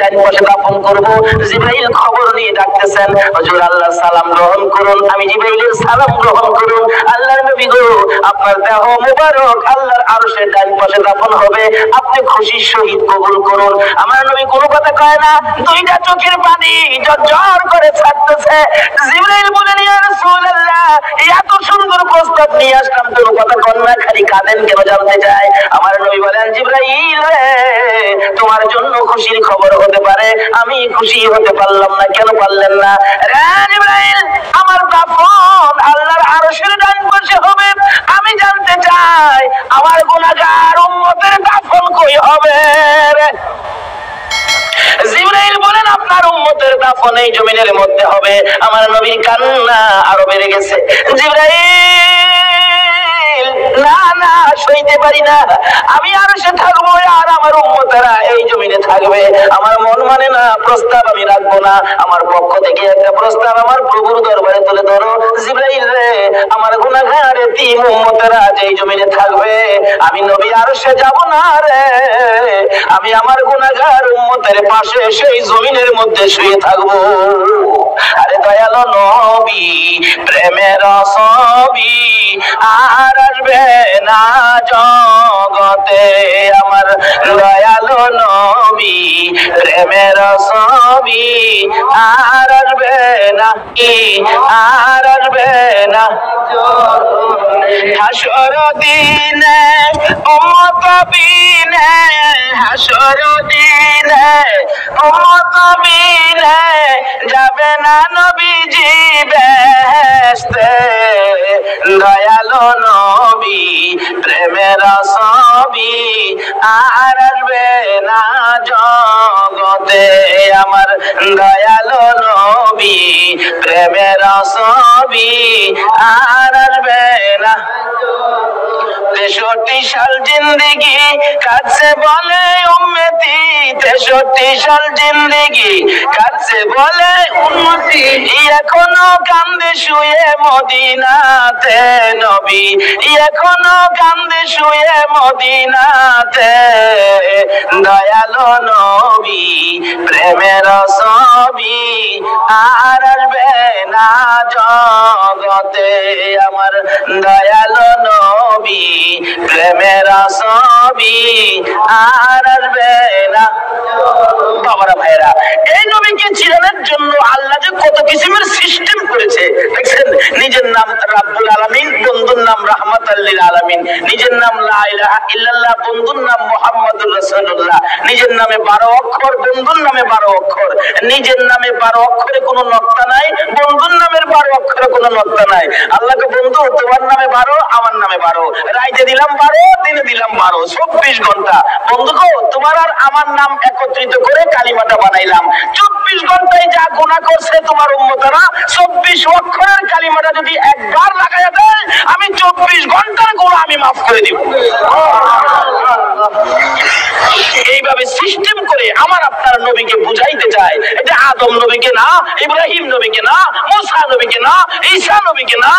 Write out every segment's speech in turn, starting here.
ডান পাশে দাফন করব। জিবরাইল খবর নিয়ে ডাকতেছেন, হুজুর আল্লাহ সালাম গ্রহণ করুন। আমি জিবরাইলের সালাম গ্রহণ করুন। আল্লাহর নবী গো, আপনার দেহ মুবারক আল্লাহর আরশের ডান পাশে দাফন হবে, আপনি খুশির সহিত কবুল করুন। আমার নবী কোনো কথা কয় না, দুইটা চোখের পানি ঝরঝর করে ছাড়তেছে। জিবরাইল বলেন, ইয়া রাসূলুল্লাহ, এত সুন্দর প্রস্তাব নিয়ে আসলাম, কোনো কথা কন না, খালি কাঁদেন কেন জানতে চাই। আমার নবী বলেন, জিবরাইল তোমার জন্য খুশির খবর হতে পারে, আমি খুশি হতে পারলাম না, কেন পারলেন না? রে জিবরাইল, আমার দাফন আল্লাহর আরশের ডান পাশে হবে, আমি জানতে চাই আমার গুনাহগার উম্মতের দাফন কই হবে? জিবরাইল বলেন, আপনার উম্মতের দাফন এই জমিনের মধ্যে হবে। আমার নবীর কান্না আরো বেড়ে গেছে। জিবরাইল, না না, সইতে পারি না, আমি আরশে থাকবো আর আমার উম্মতেরা এই জমিনে থাকবে। আমার মন মানে না, প্রস্তাব আমি রাখবো না। আমার পক্ষ থেকে একটা প্রস্তাব আমার প্রভুর দরবারে তুলে ধরো। জিবরাইল রে, আমার গুনাহগার এতিম উম্মতেরা যেই জমিনে থাকবে, আমি নবী আরশে যাব না রে, আমি আমার গুনাহগার উম্মতের পাশে সেই জমিনের মধ্যে শুয়ে থাকবো। আরে দয়ালো নবী, প্রেমের ছবি আর আসবে না জগতে, আমার দয়ালো নবী, প্রেমের ছবি আর আসবে না, আর আসবে না। হাসর দিনে উম্মত বিনে, হাসর দিনে উম্মত বিনে যাবে না নবীজি বেহেশতে। দয়ালো নবী, প্রেমের ছবি আর আসবে না জগতে, আমার দয়ালো নবী, প্রেমের ছবি আর আসবে না। 63 সাল জিন্দেগি কাছে বলে উম্মতি, 63 সাল জিন্দেগি কাছে বলে উম্মতি, এখনো কান্দে শুয়ে মদিনাতে নবী, এখনো কান্দে শুয়ে মদিনাতে। দয়ালো নবী, প্রেমের ছবি আর আসবে না জগতে, আমার দয়ালো নবী, প্রেমের ছবি আর আসবে না। বাবারা ভাইরা, এই নবীকে চিনানোর জন্য আল্লাহ যে কত কিসিমের সিস্টেম করেছে দেখছেন। নিজের নাম রাব্বুল আলামিন, বন্ধুর নাম রাহমাতাল লিল আলামিন। নিজের নাম লা ইলাহা ইল্লাল্লাহ, বন্ধুর নাম মুহাম্মাদুর রাসূলুল্লাহ। নিজের নামে 12 অক্ষর, বন্ধুর নামে 12 অক্ষর। নিজের নামে 12 অক্ষরে কোনো নক্তা নাই, বন্ধুর নামের 12 অক্ষরে কোনো নক্তা নাই। আল্লাহকে বন্ধু, তোমার নামে 12, আমার নামে 12, রাইতে দিলাম 12, দিনে দিলাম 12, 24 ঘন্টা। বন্ধু গো, তোমার আর আমার নাম একত্রিত করে কালিমাটা বানাইলাম। 24 ঘন্টায় যা গুনাহ করছে তোমার উম্মতরা, 24 অক্ষরের কালিমাটা যদি একবার লাগায়া দেয়, আমি 24 ঘন্টার গুনাহ আমি মাফ করে দিব। এইভাবে সিস্টেম করে আমার আপনার নবীকে বুঝাইতে চায়। এটা আদম নবীকে না, ইব্রাহিম নবীকে না, মুসা নবীকে না, ঈসা নবীকে না,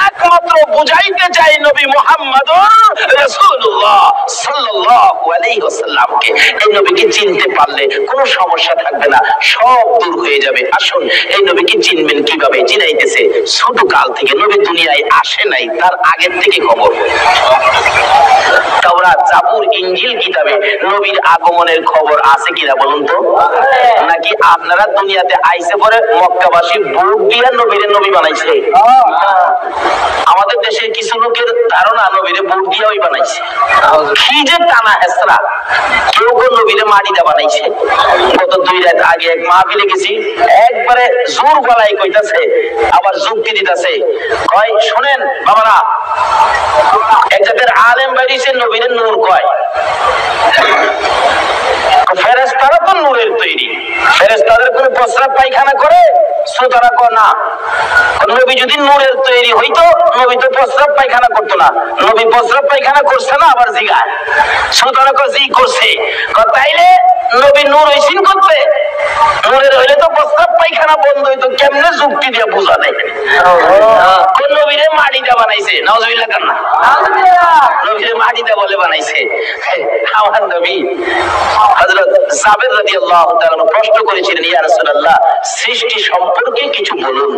একমাত্র বুঝাইতে চাই নবী মুহাম্মদুর রাসূলুল্লাহ সাল্লাল্লাহু আলাইহি ওয়াসাল্লামকে। এই নবীকে চিনতে পারলে কোনো সমস্যা থাকবে না, সব দূর হয়ে যাবে। আসুন, এই নবীকে চিনবেন কিভাবে? চিনাইতেছে ছোট কাল থেকে, নবী দুনিয়ায় আসে নাই, তার আগের থেকে খবর। তাওরাত, জাবুর, ইনজিল কিতাবে নবীর আগমনের খবর আছে কিনা বলুন তো? নাকি আপনারা দুনিয়াতে আইসে পরে মক্কাবাসী ভোট দিয়ে নবীরে নবী বানাইছে? আমাদের দেশের কিছু লোকের ধারণা নবীরে ভোট দিয়ে ওই বানাইছে। কি যে টানা হেসরা, কেউ কেউ নবীরে মাটিতে বানাইছে। গত 2 রাত আগে এক মাহফিলে গেছি, একবারে জোর গলায় কইতাছে, আবার যুক্তি দিতেছে। কয়, শুনেন বাবারা, এক জাতের আলেম বাইরেছে নবীরে নূর কয়। ফেরেশতারা তো নূরের তৈরি, ফেরেশতাদের কোনো প্রস্রাব পায়খানা করে? শ্রোতারা কয় না। নবী যদি নূরের তৈরি হইতো, নবী তো প্রস্রাব পায়খানা করতো না। নবী প্রস্রাব পায়খানা করছে না? আবার জিগায়। শ্রোতারা কয় জি করছে। তাইলে নবী নূর হইছেন করতে? নূরের হইলে তো প্রস্রাব পায়খানা বন্ধ হইতো কেমনে যুক্তি দিয়ে বোঝা দেয় কোন নবীরে মাটিটা বানাইছে নাউজুবিল্লাহ কান্না নবীরে মাটিটা বলে বানাইছে আমার নবী হযরত সাবের রাদিয়াল্লাহু তাআলা প্রশ্ন করেছিলেন ইয়া রাসূলুল্লাহ সৃষ্টি সম্পর্কে কিছু বলুন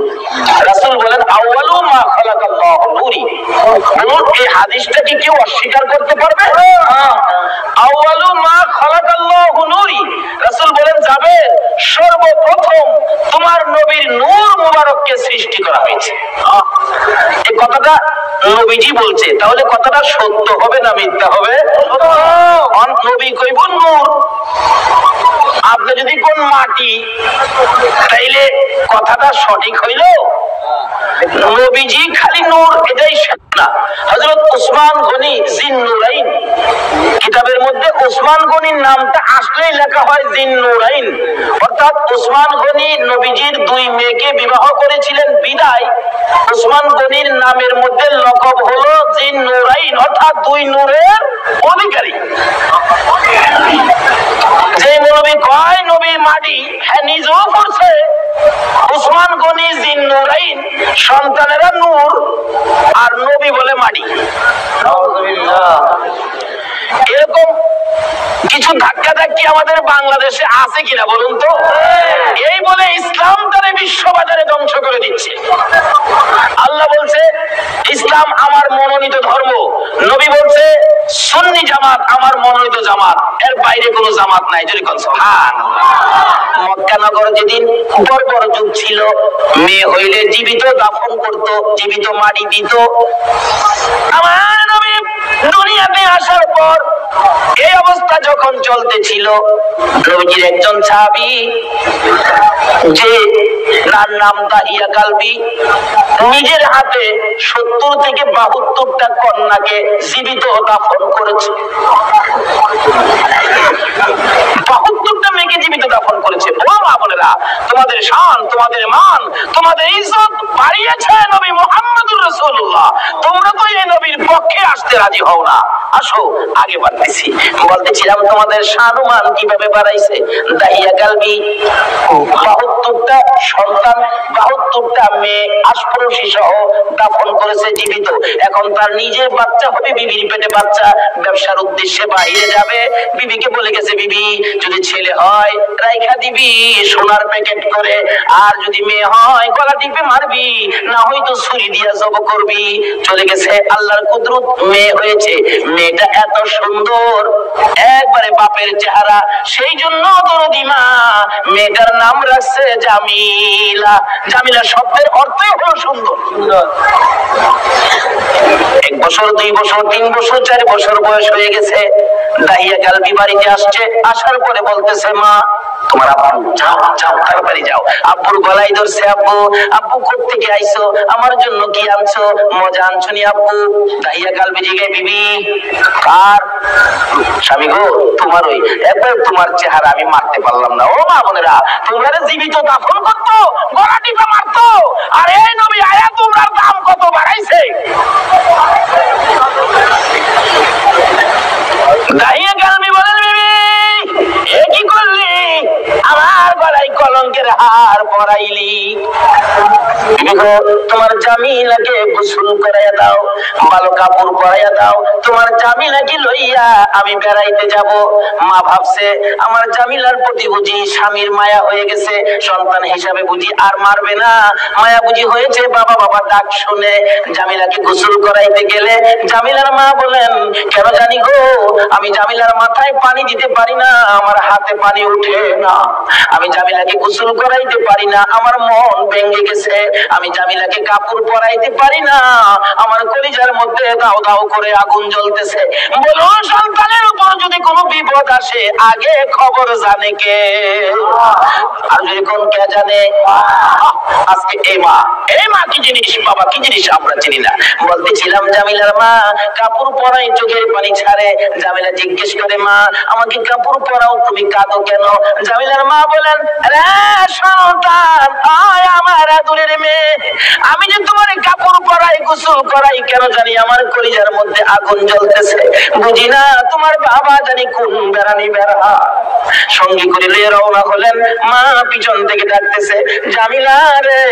রাসূল বলেন আউয়ালু মা খালাকাল্লাহু নূরি নূর এই হাদিসটা কি কেউ অস্বীকার করতে পারবে আউয়ালু মা খালাকাল্লাহু নূরি রাসূল বলেন যাবে সর্বপ্রথম তোমার নবীর নূর মুবারককে সৃষ্টি করা হয়েছে এই কথাটা নবীজি বলছে তাহলে কথাটা সত্য হবে না মিথ্যা হবে নবী কইব নূর আপনি যদি কোন মাটি তাইলে কথাটা সঠিক হইল নবীজি খালি নূর এটাই না হযরত ওসমান গনি জিন্নুরাইন কিতাবের মধ্যে ওসমান গনির নামটা আসলেই লেখা হয় জিন্নুরাইন অর্থাৎ ওসমান গনি নবীজির দুই মেয়েকে বিবাহ করেছিলেন বিদায় ওসমান গনির নামের মধ্যে লকব হলো জিন্নুরাইন অর্থাৎ দুই নূরের অধিকারী যে নবী কয় নবী মাটি হ্যাঁ নিজেও করছে ওসমান গনি জিন্নুরাইন সন্তানেরা নূর আর নবী বলে মাটি এরকম কিছু ধাক্কা ধাক্কি আমাদের বাংলাদেশে আছে কিনা বলুন তো এই বলে ইসলাম তারে বিশ্ববাজারে ধ্বংস করে দিচ্ছে আল্লাহ বলছে ইসলাম আমার মনোনীত ধর্ম নবী বলছে সুন্নি জামাত আমার মনোনীত জামাত এর বাইরে কোনো জামাত নাই যদি কোন সুবহানাল্লাহ মক্কা নগর যেদিন বর্বর যুগ ছিল মেয়ে হইলে জীবিত দাফন করত জীবিত মাটি দিত আমার নবী দুনিয়াতে আসার পর এই অবস্থা যখন চলতেছিল নবীজির একজন সাহাবী যে তার নাম দাহিয়া কালবি নিজের হাতে 70 থেকে 72টা কন্যাকে জীবিত দাফন করেছে 72টা মেয়েকে জীবিত দাফন করেছে ও মা বোনেরা তোমাদের শান তোমাদের মান তোমাদের ইজ্জত বাড়িয়েছে নবী মুহাম্মদুর রাসূলুল্লাহ তোমরা তো এই নবীর পক্ষে আসতে রাজি হও না আসো আগে বাড়তেছি বলতেছিলাম তোমাদের শান ও মান কিভাবে বাড়াইছে দাহিয়া কালবি 72টা সন্তান 72টা মেয়ে আশপরশী সহ দাফন করেছে জীবিত এখন তার নিজের বাচ্চা হবে বিবির পেটে বাচ্চা ব্যবসার উদ্দেশ্যে বাইরে যাবে বিবিকে বলে গেছে বিবি যদি ছেলে হয় রাইখা দিবি সোনার প্যাকেট করে আর যদি মেয়ে হয় গলা টিপে মারবি না হয়তো ছুরি দিয়া জব করবি চলে গেছে আল্লাহর কুদরত মেয়ে হয়েছে মেয়েটা এত সুন্দর একবারে বাপের চেহারা সেই জন্য দরদি মা মেয়েটার নাম রাখছে জামিলা জামিলা শব্দের অর্থই হলো সুন্দর এক বছর 2 বছর 3 বছর 4 বছর বয়স হয়ে গেছে দাহিয়া কালবি বাড়িতে আসছে আসার পরে বলতেছে মা তোমার আব্বু যাও যাও তাড়াতাড়ি যাও আব্বুর গলায় ধরছে আব্বু আব্বু কোত্থেকে আইছো আমার জন্য কি আনছো মজা আনছো নি আব্বু দাহিয়া কালবি জিগায় বিবি কার স্বামী গো তোমার ওই একবার তোমার চেহারা আমি মারতে পারলাম না ও মা বোনেরা তোমরা জীবিত দাফন করতো গলা টিপে মারতো আর এই নবী আয়া তোমরা দাম কত বাড়াইছে দাহিয়া কালবি বলেন বিবি এ কি করলি আমার গলায় কলঙ্কের হার পরাইলি তোমার জামিলাকে গোসল করাইয়া দাও ভালো কাপড় পরাইয়া দাও তোমার জামিলাকে লইয়া আমি বেড়াইতে যাব মা ভাবছে আমার জামিলার প্রতি বুঝি স্বামীর মায়া হয়ে গেছে সন্তান হিসাবে বুঝি আর মারবে না মায়া বুঝি হয়েছে বাবা বাবা ডাক শুনে জামিলাকে গোসল করাইতে গেলে জামিলার মা বলেন কেন জানি গো আমি জামিলার মাথায় পানি দিতে পারি না আমার হাতে পানি উঠে না আমি জামিলাকে গোসল করাইতে পারি না আমার মন ভেঙে গেছে আমি জামিলাকে কাপড় পরাইতে পারি না আমার কলিজার মধ্যে দাও দাও করে আগুন জ্বলতেছে বলো সন্তানের উপর যদি কোনো বিপদ আসে আগে খবর জানে কে আর যদি কোন কে জানে আজকে এই মা কি জিনিস বাবা কি জিনিস আমরা চিনি না বলতেছিলাম জামিলার মা কাপড় পরাই চোখের পানি ছাড়ে জামিলা জিজ্ঞেস করে মা আমাকে কাপড় পরাও তুমি কাঁদো কেন জামিলার মা বলেন রে সন্তান আয় আমার আদরের মেয়ে, আমি যে তোমার কাপড় পরাই গোসল করাই কেন জানি আমার কলিজার মধ্যে আগুন জ্বলতেছে, বুঝি না তোমার বাবা জানি কোন বেড়ানি বেড়া। সঙ্গী করে নিয়ে রওনা হলেন। মা পিছন থেকে ডাকতেছে, জামিলা রে,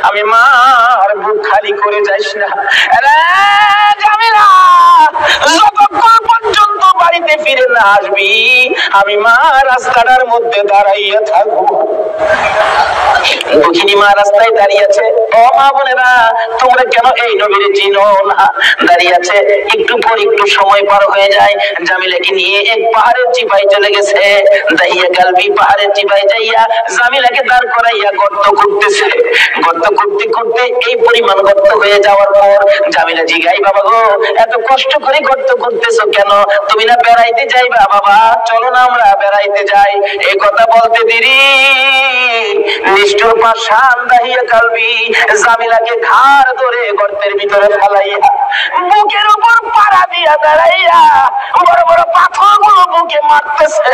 আমি মার বুক খালি করে যাইস না রে জামিলা, যতক্ষণ পর্যন্ত বাড়িতে ফিরে না আসবি আমি মা রাস্তাটার মধ্যে দাঁড়াইয়া থাকবো। দুঃখিনী মা রাস্তায় দাঁড়িয়ে আছে। ও মা বোনেরা, তোমরা কেন এই নবীরে চিনো না? দাঁড়িয়ে আছে। একটু পর একটু সময় পার হয়ে যায়, জামিলাকে নিয়ে এক পাহাড়ের চিপায় চলে গেছে। দাহিয়া কালবি পাহাড়ের চিপায় যাইয়া জামিলাকে দাঁড় করাইয়া গর্ত করতেছে। গর্ত করতে করতে এই পরিমাণ গর্ত হয়ে যাওয়ার পর জামিলা জিগাই, বাবা গো, এত কষ্ট করে গর্ত করতেছো কেন? তুমি না বেড়াইতে যাইবা? বাবা চলো না আমরা বেড়াইতে যাই। এই কথা বলতে দেরি নিষ্ঠুর পাষাণ দাহিয়া কালবি জামিলাকে ঘাড় ধরে গর্তের ভিতরে ফেলাইয়া বুকের উপর পাড়া দিয়া দাঁড়াইয়া বড় বড় পাথরগুলো বুকে মারতেছে।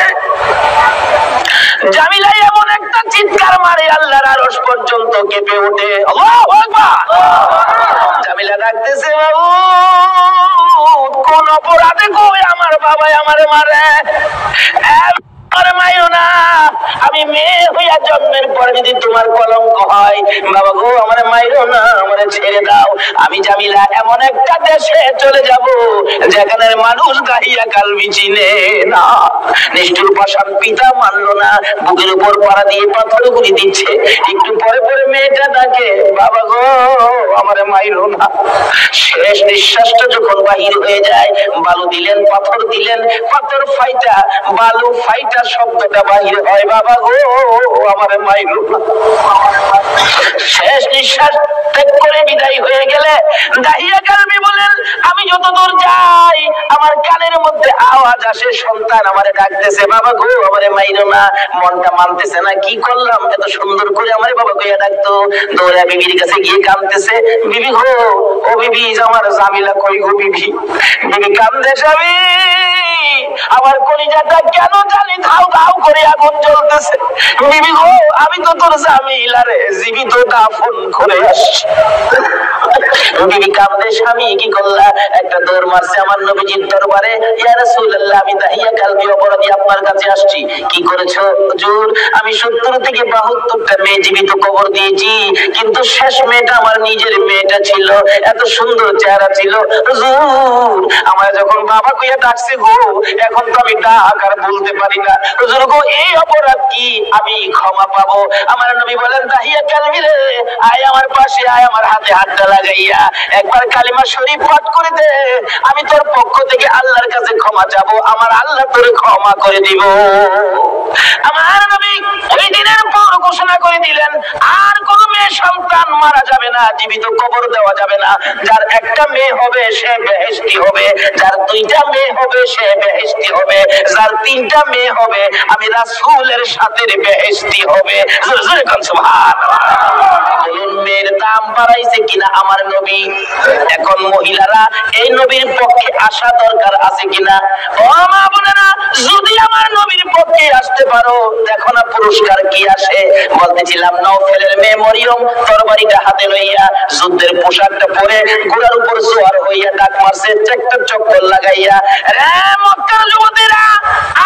জামিলা এমন একটা চিৎকার মারে আল্লাহর আরশ পর্যন্ত কেঁপে ওঠে। আল্লাহু আকবার। জামিলা ডাকতেছে, বাবু কোন অপরাধে কই আমার বাবা আমারে মারে? মাইরো না, আমি মেয়ে হইয়া জন্মের পরে যদি তোমার কলঙ্ক হয়, বাবা গো আমার মাইরো না, আমারে ছেড়ে দাও। আমি জামিলা এমন একটা দেশে চলে যাব যেখানে মানুষ গাহিয়া কালবি চিনে না। নিষ্ঠুর পাষাণ পিতা মানলো না, বুকের উপর পাড়া দিয়ে পাথরগুলি দিচ্ছে। একটু পরে পরে মেয়েটা ডাকে, বাবা গো আমারে মাইরো না। শেষ নিঃশ্বাসটা যখন বাহির হয়ে যায়, বালু দিলেন, পাথর দিলেন, পাথর ফাইটা বালু ফাইটা শব্দটা বাহির হয়, বাবা গো আমারে মাইরো না। শেষ নিঃশ্বাস ত্যাগ করে বিদায় হয়ে গেলে দাহিয়া কালবি বলেন, আমি যতদূর যাই আমার কানের মধ্যে আওয়াজ আসে, সন্তান আমারে ডাকতেছে, বাবা গো আমারে মাইরো না। মনটা মানতেছে না, কি করলাম? এত সুন্দর করে আমারে বাবা কইয়া ডাকতো। দৌড়ে বিবির কাছে গিয়ে কাঁদতেছে, বিবি গো, ও বিবি আমার জামিলা কই গো বিবি? বিবি কান্দে, স্বামী আমার কলিজাটা কেন জানি ধাউ ধাউ করে আগুন জ্বলতেছে। বিবি গো, আমি তো তোর জামিলা রে জীবিত দাফন করে আসছি। বিবি কান্দে, স্বামী কি করলা? একটা দৌড় মারছে আমার নবীজির দরবারে, ইয়া রাসূলুল্লাহ আমি দাহিয়া কালবি অপরাধী আপনার কাছে আসছি। কি করেছো হুজুর? আমি 70 থেকে 72টা মেয়ে জীবিত কবর দিয়েছি, কিন্তু শেষ মেয়েটা আমার নিজের মেয়েটা ছিল, এত সুন্দর চেহারা ছিল। হুজুর আমার যখন বাবা কইয়া ডাকছে গো, এখন তো আমি ডাক আর বলতে পারি না। হুজুর গো, এই অপরাধ কি আমি ক্ষমা পাবো? আমার নবী বলেন, দাহিয়া কালবি রে, আয় আমার পাশে আয়, আমার হাতে হাতটা লাগাইয়া একবার কালিমা শরীফ পাঠ করে দে, আমি তোর পক্ষ থেকে আল্লাহর কাছে ক্ষমা চাবো, আমার আল্লাহ তোরে ক্ষমা করে দিব। আমার নবী ওই দিনের পর ঘোষণা করে দিলেন, আর কোন মেয়ে সন্তান মারা যাবে না, জীবিত কবর দেওয়া যাবে না। যার একটা মেয়ে হবে সে বেহেশতি হবে, যার 2টা মেয়ে হবে সে বেহেশতি হবে, যার 3টা মেয়ে হবে আমি রাসূলের সাথে বেহেশতি হবে। জোরে কোন সুবহানাল্লাহ। বলুন মেয়ের দাম বাড়াইছে কিনা আমার নবী? এখন মহিলারা এই নবীর পক্ষে আসা দরকার আছে কিনা? ও মা বোনেরা, যদি আমার নবীর পক্ষে আসতে পারো, দেখো না পুরস্কার কি আসে। বলতেছিলাম নওফেলের মেয়ে মরিয়ম তরবারিটা হাতে লইয়া যুদ্ধের পোশাকটা পরে ঘোড়ার উপর সওয়ার হইয়া ডাক মারছে, একটা চক্কর লাগাইয়া, রে মক্কার যুবতীরা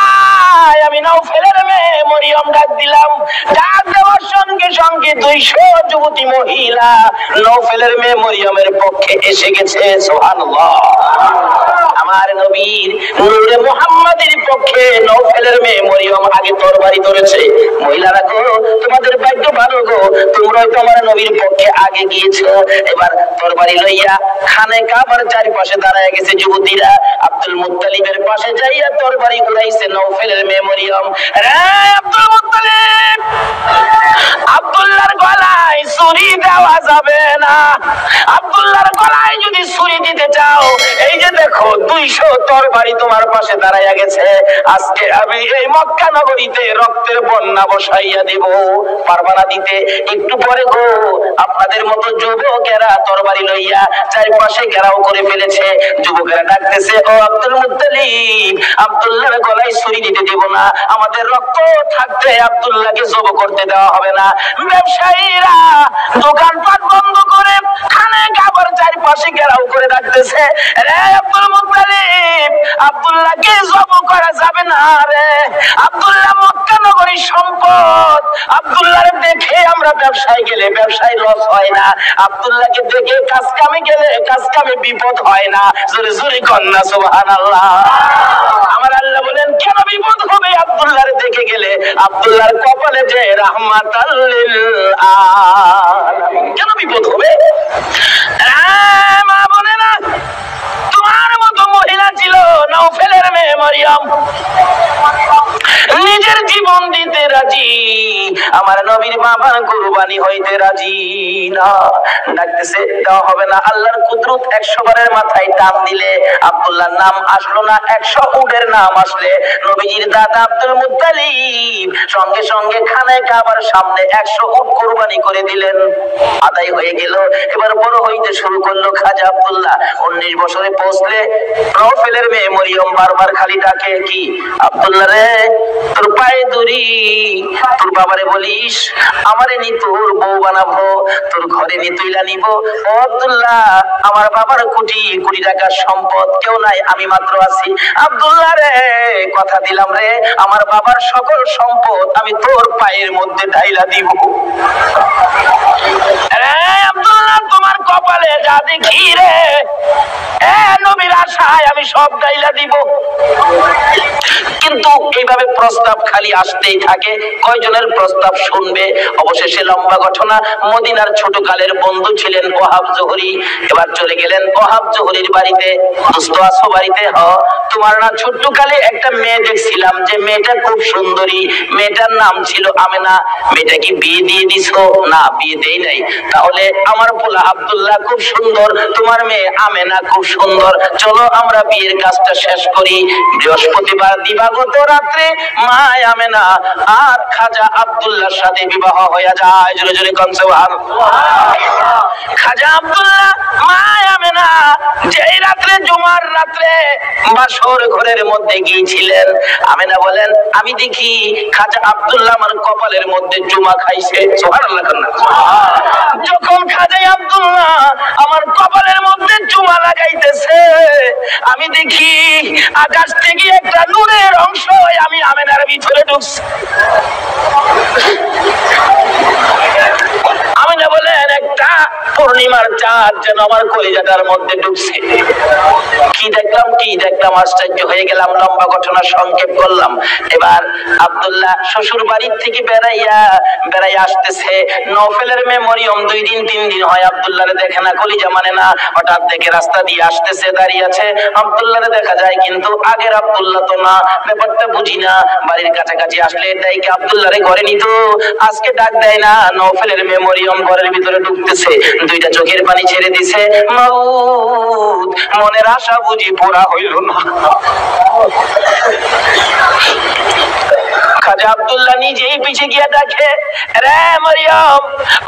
আয়, আমি নওফেলের মেয়ে মরিয়ম ডাক দিলাম। ডাক দেওয়ার সঙ্গে সঙ্গে 200 যুবতী মহিলা নওফেলের মেয়ে মরিয়মের পক্ষে এসে গেছে। সুবহানাল্লাহ। আমার নবীর নূরে মুহাম্মাদের পক্ষে নওফেলের মেয়ে মরিয়ম আগে তরবারি ধরেছে। মহিলারা গো, তোমাদের ভাগ্য ভালো গো, তোমরাই তো আমার নবীর পক্ষে আগে গিয়েছো। এবার তরবারি লইয়া খানে কাবার চারপাশে দাঁড়ায় গেছে যুবতীরা। আব্দুল মুত্তালিবের পাশে যাইয়া তরবারি উড়াইছে নওফেলের মেয়ে মরিয়ম। রে আব্দুল মুত্তালিব, আব্দুল্লাহর গলায় ছুরি দেওয়া যাবে না। আব্দুল্লাহর গলায় যদি ছুরি দিতে চাও, এই যে দেখো 200 তরবারি তোমার পাশে দাঁড়াইয়া গেছে, আজকে আমি এই মক্কা নগরীতে রক্তের বন্যা বসাইয়া দেব, পারবা না দিতে? একটু পরে গো আপনাদের মতো যুবকেরা তরবারি লইয়া চারপাশে ঘেরাও করে ফেলেছে। যুবকেরা ডাকতেছে, ও আব্দুল মুত্তালিব, আব্দুল্লাহর গলায় ছুরি দিতে দেব না, আমাদের রক্ত থাকতে আব্দুল্লাহকে জব করতে দেওয়া হবে না। ব্যবসায়ীরা দোকানপাট বন্ধ করে খানে কাবার চারপাশে ঘেরাও করে ডাকতেছে, রে আব্দুল মুত্তালিব, আব্দুল্লাহকে জব করা যাবে না রে, আব্দুল্লাহ মক্কা নগরীর সম্পদ, আব্দুল্লাহর দেখে আমরা ব্যবসায় গেলে ব্যবসায় লস হয় না, আব্দুল্লাহকে দেখে কাজ কামে গেলে কাজ কামে বিপদ হয় না। জোরে জোরে কন্যা সুবহানাল্লাহ। আমার আল্লাহ বলেন, কেন বিপদ হবে? আব্দুল্লাহর দেখে গেলে আব্দুল্লাহর কপালে যে রাহমাতাল লিল আলামিন, কেন বিপদ হবে? মা বলে না, তোমার মতো মহিলা ছিল নওফেলের মেয়ে মরিয়ম, নিজের জীবন দিতে রাজি, আমার নবীর বাবা কুরবানি হইতে রাজি না। ডাকতেছে, দেওয়া হবে না। আল্লাহর কুদরত 100 বারের মাথায় টান দিলে আব্দুল্লাহর নাম আসলো না, 100 উটের নাম আসলে নবীজির দাদা আব্দুল মুত্তালিব সঙ্গে সঙ্গে খানায় কাবার সামনে 100 উট কুরবানি করে দিলেন। আদায় হয়ে গেল। এবার বড় হইতে শুরু করলো খাজা আব্দুল্লাহ। 19 বছরে পৌঁছলে নওফেলের মেয়ে মরিয়ম বারবার খালি ডাকে, কি আব্দুল্লাহ রে, তোর পায়ে দড়ি, তোর বাবারে বলিস আমারে নি তোর বউ বানাবো, তোর ঘরে নি তুইলা নিব। ও আব্দুল্লাহ, আমার বাবার কোটি কোটি টাকার সম্পদ, কেউ নাই, আমি মাত্র আছি। আব্দুল্লাহ রে, কথা দিলাম রে, আমার বাবার সকল সম্পদ আমি তোর পায়ের মধ্যে ঢাইলা দিব। আব্দুল্লাহ, তোমার কপালে যা দেখি রে, নবীর আশায় আমি সব ঢাইলা দিব। কিন্তু এইভাবে প্রস্তাব খালি আসতেই থাকে, কয়জনের প্রস্তাব শুনবে? অবশেষে লম্বা ঘটনা, মদিনার ছোট কালের বন্ধু ছিলেন ওহাব জোহরি। এবার চলে গেলেন ওহাব জোহরির বাড়িতে। দোস্ত আছো বাড়িতে? তোমার না ছোট্ট কালে একটা মেয়ে দেখছিলাম, যে মেয়েটা খুব সুন্দরী, মেয়েটার নাম ছিল আমেনা, মেয়েটা কি বিয়ে দিয়ে দিছো? না, বিয়ে দেই নাই। তাহলে আমার পোলা আব্দুল্লাহ খুব সুন্দর, তোমার মেয়ে আমেনা খুব সুন্দর, চলো আমরা বিয়ের কাজটা শেষ করি। বৃহস্পতিবার দিবাগত রাত্রে মা আমেনা আর খাজা আব্দুল্লাহর সাথে বিবাহ হয়ে যায়। জোরে জোরে কোন সুবহানাল্লাহ। খাজা আব্দুল্লাহ মা আমেনা যেই রাত্রে জুমার রাত্রে বাসর ঘরের মধ্যে গিয়েছিলেন, আমেনা বলেন, আমি দেখি খাজা আব্দুল্লাহ আমার কপালের মধ্যে জুমা খাইছে। সুবহানাল্লাহ। যখন খাজা আব্দুল্লাহ আমার কপালের মধ্যে জুমা লাগাইতেছে, আমি দেখি আকাশ থেকে একটা নূরের অংশ আমি আমেনার ভিতরে ঢুকছে। আমেনা বলেন, একটা পূর্ণিমার চাঁদ যেন আমার কলিজাটার মধ্যে ঢুকছে। কি দেখলাম আশ্চর্য হয়ে গেলাম। লম্বা ঘটনা সংক্ষেপ করলাম। এবার আব্দুল্লাহ শ্বশুর বাড়ির থেকে বেড়াইয়া আসতেছে। নওফেলের মেয়ে মরিয়ম 2 দিন 3 দিন হয় আব্দুল্লাহরে দেখে না, কলিজা মানে না। হঠাৎ দেখে রাস্তা দিয়ে আসতেছে, দাঁড়িয়ে আছে, আব্দুল্লাহরে দেখা যায়, কিন্তু আগের আব্দুল্লাহ তো না। ব্যাপারটা বুঝি না। বাড়ির কাছাকাছি আসলে ডাইকে আব্দুল্লাহরে ঘরে নিত, আজকে ডাক দেয় না। নওফেলের মেয়ে মরিয়ম ঘরের ভিতরে ঢুকতেছে, 2টা চোখের পানি ছেড়ে দিছে। মাউদ, মনের আশা বুঝি পুরা হইল না। খাজা আব্দুল্লাহ নিজেই পিছে গিয়ে ডাকে, রে মরিয়ম,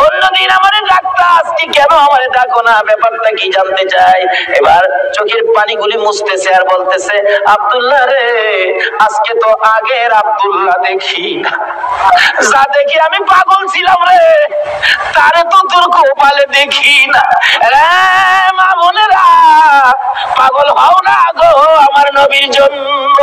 অন্যদিন আমারে ডাকতা, আজকে কেন আমারে ডাকো না? ব্যাপারটা কি জানতে চাই। এবার চোখের পানিগুলি মুছতেছে আর বলতেছে, আব্দুল্লাহ রে, আজকে তো আগের আব্দুল্লাহ দেখি না, যা দেখি আমি পাগল ছিলাম রে, তারে তো তোর কপালে দেখি না। রে মা বোনেরা, পাগল হও না গো আমার নবীর জন্য।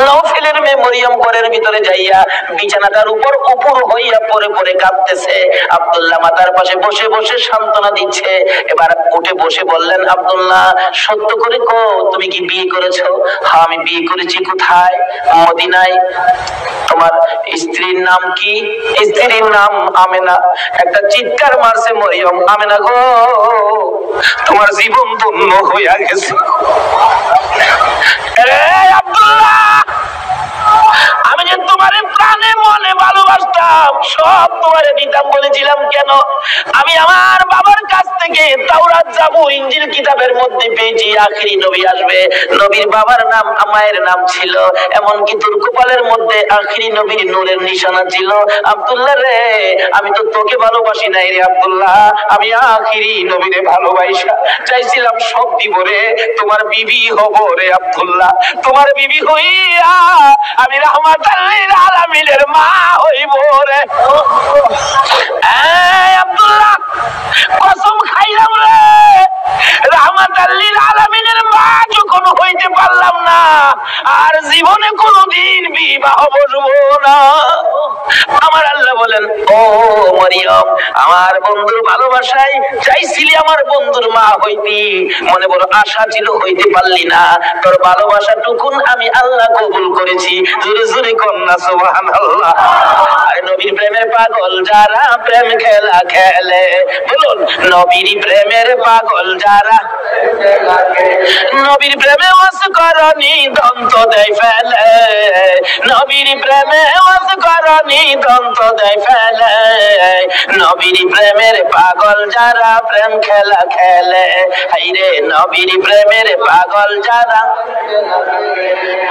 নওফেলের মেয়ে মরিয়ম ঘরের ভিতরে যাইয়া বিছানাটার উপর হইয়া পড়ে পড়ে কাঁদতেছে। আব্দুল্লাহ মাতার পাশে বসে বসে সান্ত্বনা দিচ্ছে। এবার উঠে বসে বললেন, আব্দুল্লাহ, সত্য করে কো, তুমি কি বিয়ে করেছো? হ্যাঁ, আমি বিয়ে করেছি। কোথায়? মদিনায়। তোমার স্ত্রীর নাম কি? স্ত্রীর নাম আমেনা। একটা চিৎকার মারছে মরিয়ম, আমেনা গো, তোমার জীবন ধন্য হইয়া গেছে। আব্দুল্লাহ, আমি যে তোমার প্রাণে মনে ভালোবাসতাম, দিতাম, সব তোমারে দিতাম বলেছিলাম কেন? আমি আমার বাবার কাছ থেকে তাওরাত জাবুর ইনজিল কিতাবের মধ্যে পেয়েছি আখেরি নবী আসবে। নবীর বাবার নাম মায়ের নাম ছিল, এমনকি তোর কপালের মধ্যে আখেরি নবীর নূরের নিশানা ছিল। আব্দুল্লাহ রে, আমি তো তোকে ভালোবাসি নাই রে আব্দুল্লাহ, আমি আখেরি নবীরে ভালোবাসা চাইছিলাম সব দিব রে। তোমার বিবি হব রে আব্দুল্লাহ, তোমার বিবি হইয়া আমি রাহমাতাল লিল আলামিনের মা হইব রে। এই আব্দুল্লাহ, কসম খাইলাম রে, রাহমাতাল লিল আলামিনের মা যখন হইতে পারলাম না, আর জীবনে কোনোদিন বিবাহ বসবো না। আমার আল্লাহ বলেন, ও মরিয়ম, আমার বন্ধুর ভালোবাসায় চাইছিলি আমার বন্ধুর মা হইতি, মনে বড় আশা ছিল, হইতে পারলি না। তোর ভালোবাসা টুকুন আমি আল্লাহ কবুল করেছি। জোরে জোরে কন্যা সুবহানাল্লাহ। আর নবীর প্রেমের পাগল যারা প্রেম খেলা খেলে, বলুন নবীর প্রেমের পাগল যারা, নবীর প্রেমে ওয়াস করনি দন্ত দেয় ফেলে, নবীর প্রেমে ওয়াস করনি দন্ত দেয় ফেলে, নবীর প্রেমের পাগল যারা প্রেম খেলা খেলে, হাইরে নবীর প্রেমের পাগল যারা।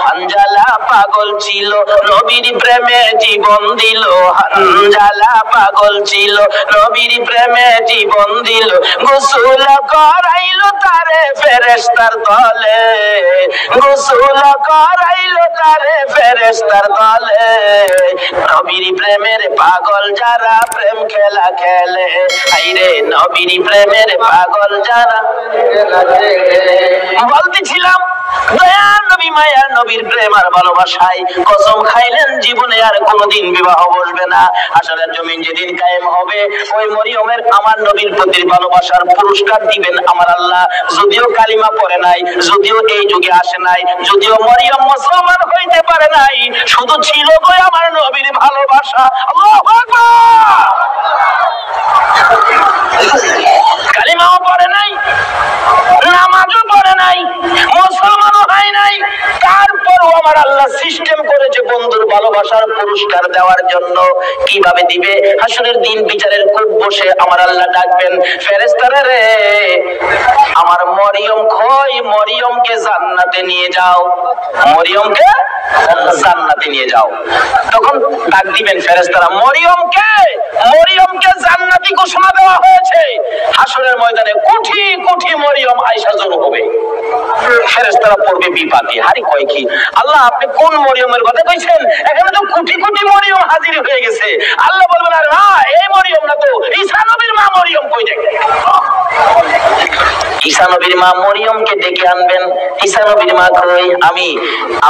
হানজালা পাগল ছিল, নবীর প্রেমে জীবন দিল, হানজালা পাগল ছিল, নবীর প্রেমে জীবন দিল, গোসল করাইলো তারে ফেরেশতার দলে, গোসল করাইলো তারে ফেরেশতার দলে, নবীর প্রেমের পাগল যারা প্রেম খেলা খেলে, হাইরে নবীর প্রেমের পাগল যারা। বলতেছিলাম দয়ার নবী মায়ার নবীর প্রেম আর ভালোবাসায় কসম খাইলেন জীবনে আর কোনোদিন বিবাহ বসবে না। আসরের জমিন যেদিন কায়েম হবে, ওই মরিয়মের আমার নবীর প্রতি ভালোবাসার পুরস্কার দিবেন আমার আল্লাহ। যদিও কালিমা পড়ে নাই, যদিও এই যুগে আসে নাই, যদিও মরিয়ম মুসলমান হইতে পারে নাই, শুধু ছিল তো আমার নবীর ভালোবাসা। আল্লাহু আকবার। কালিমাও পড়ে নাই, নামাজও পড়ে নাই, মুসলমানও হয় নাই, তারপরও আমার আল্লাহ সিস্টেম করেছে বন্ধুর ভালোবাসার পুরস্কার দেওয়ার জন্য। কিভাবে দিবে? হাসরের দিন বিচারের কূপ বসে আমার আল্লাহ ডাকবেন, ফেরেশতারা রে, আমার মরিয়ম কই, মরিয়মকে জান্নাতে নিয়ে যাও, মরিয়মকে জান্নাতে নিয়ে যাও। তখন ডাক দিবেন ফেরেশতারা, মরিয়মকে, মরিয়মকে জান্নাতি ঘোষণা দেওয়া হয়েছে। হাসরের ময়দানে কোটি কোটি মরিয়ম আয়েশা জড়ো হবে। ফেরেশতারা পড়বে বিপাকে, হারি কয় কি আল্লাহ, আপনি কোন মরিয়মের কথা কইছেন? এখানে তো কোটি কোটি মরিয়ম হাজির হয়ে গেছে। আল্লাহ বলবেন, আরে না, এই মরিয়ম না তো, ঈসা নবীর মা মরিয়ম কই দেখেন। ঈসা নবীর মা মরিয়মকে ডেকে আনবেন। ঈসা নবীর মা কই, আমি,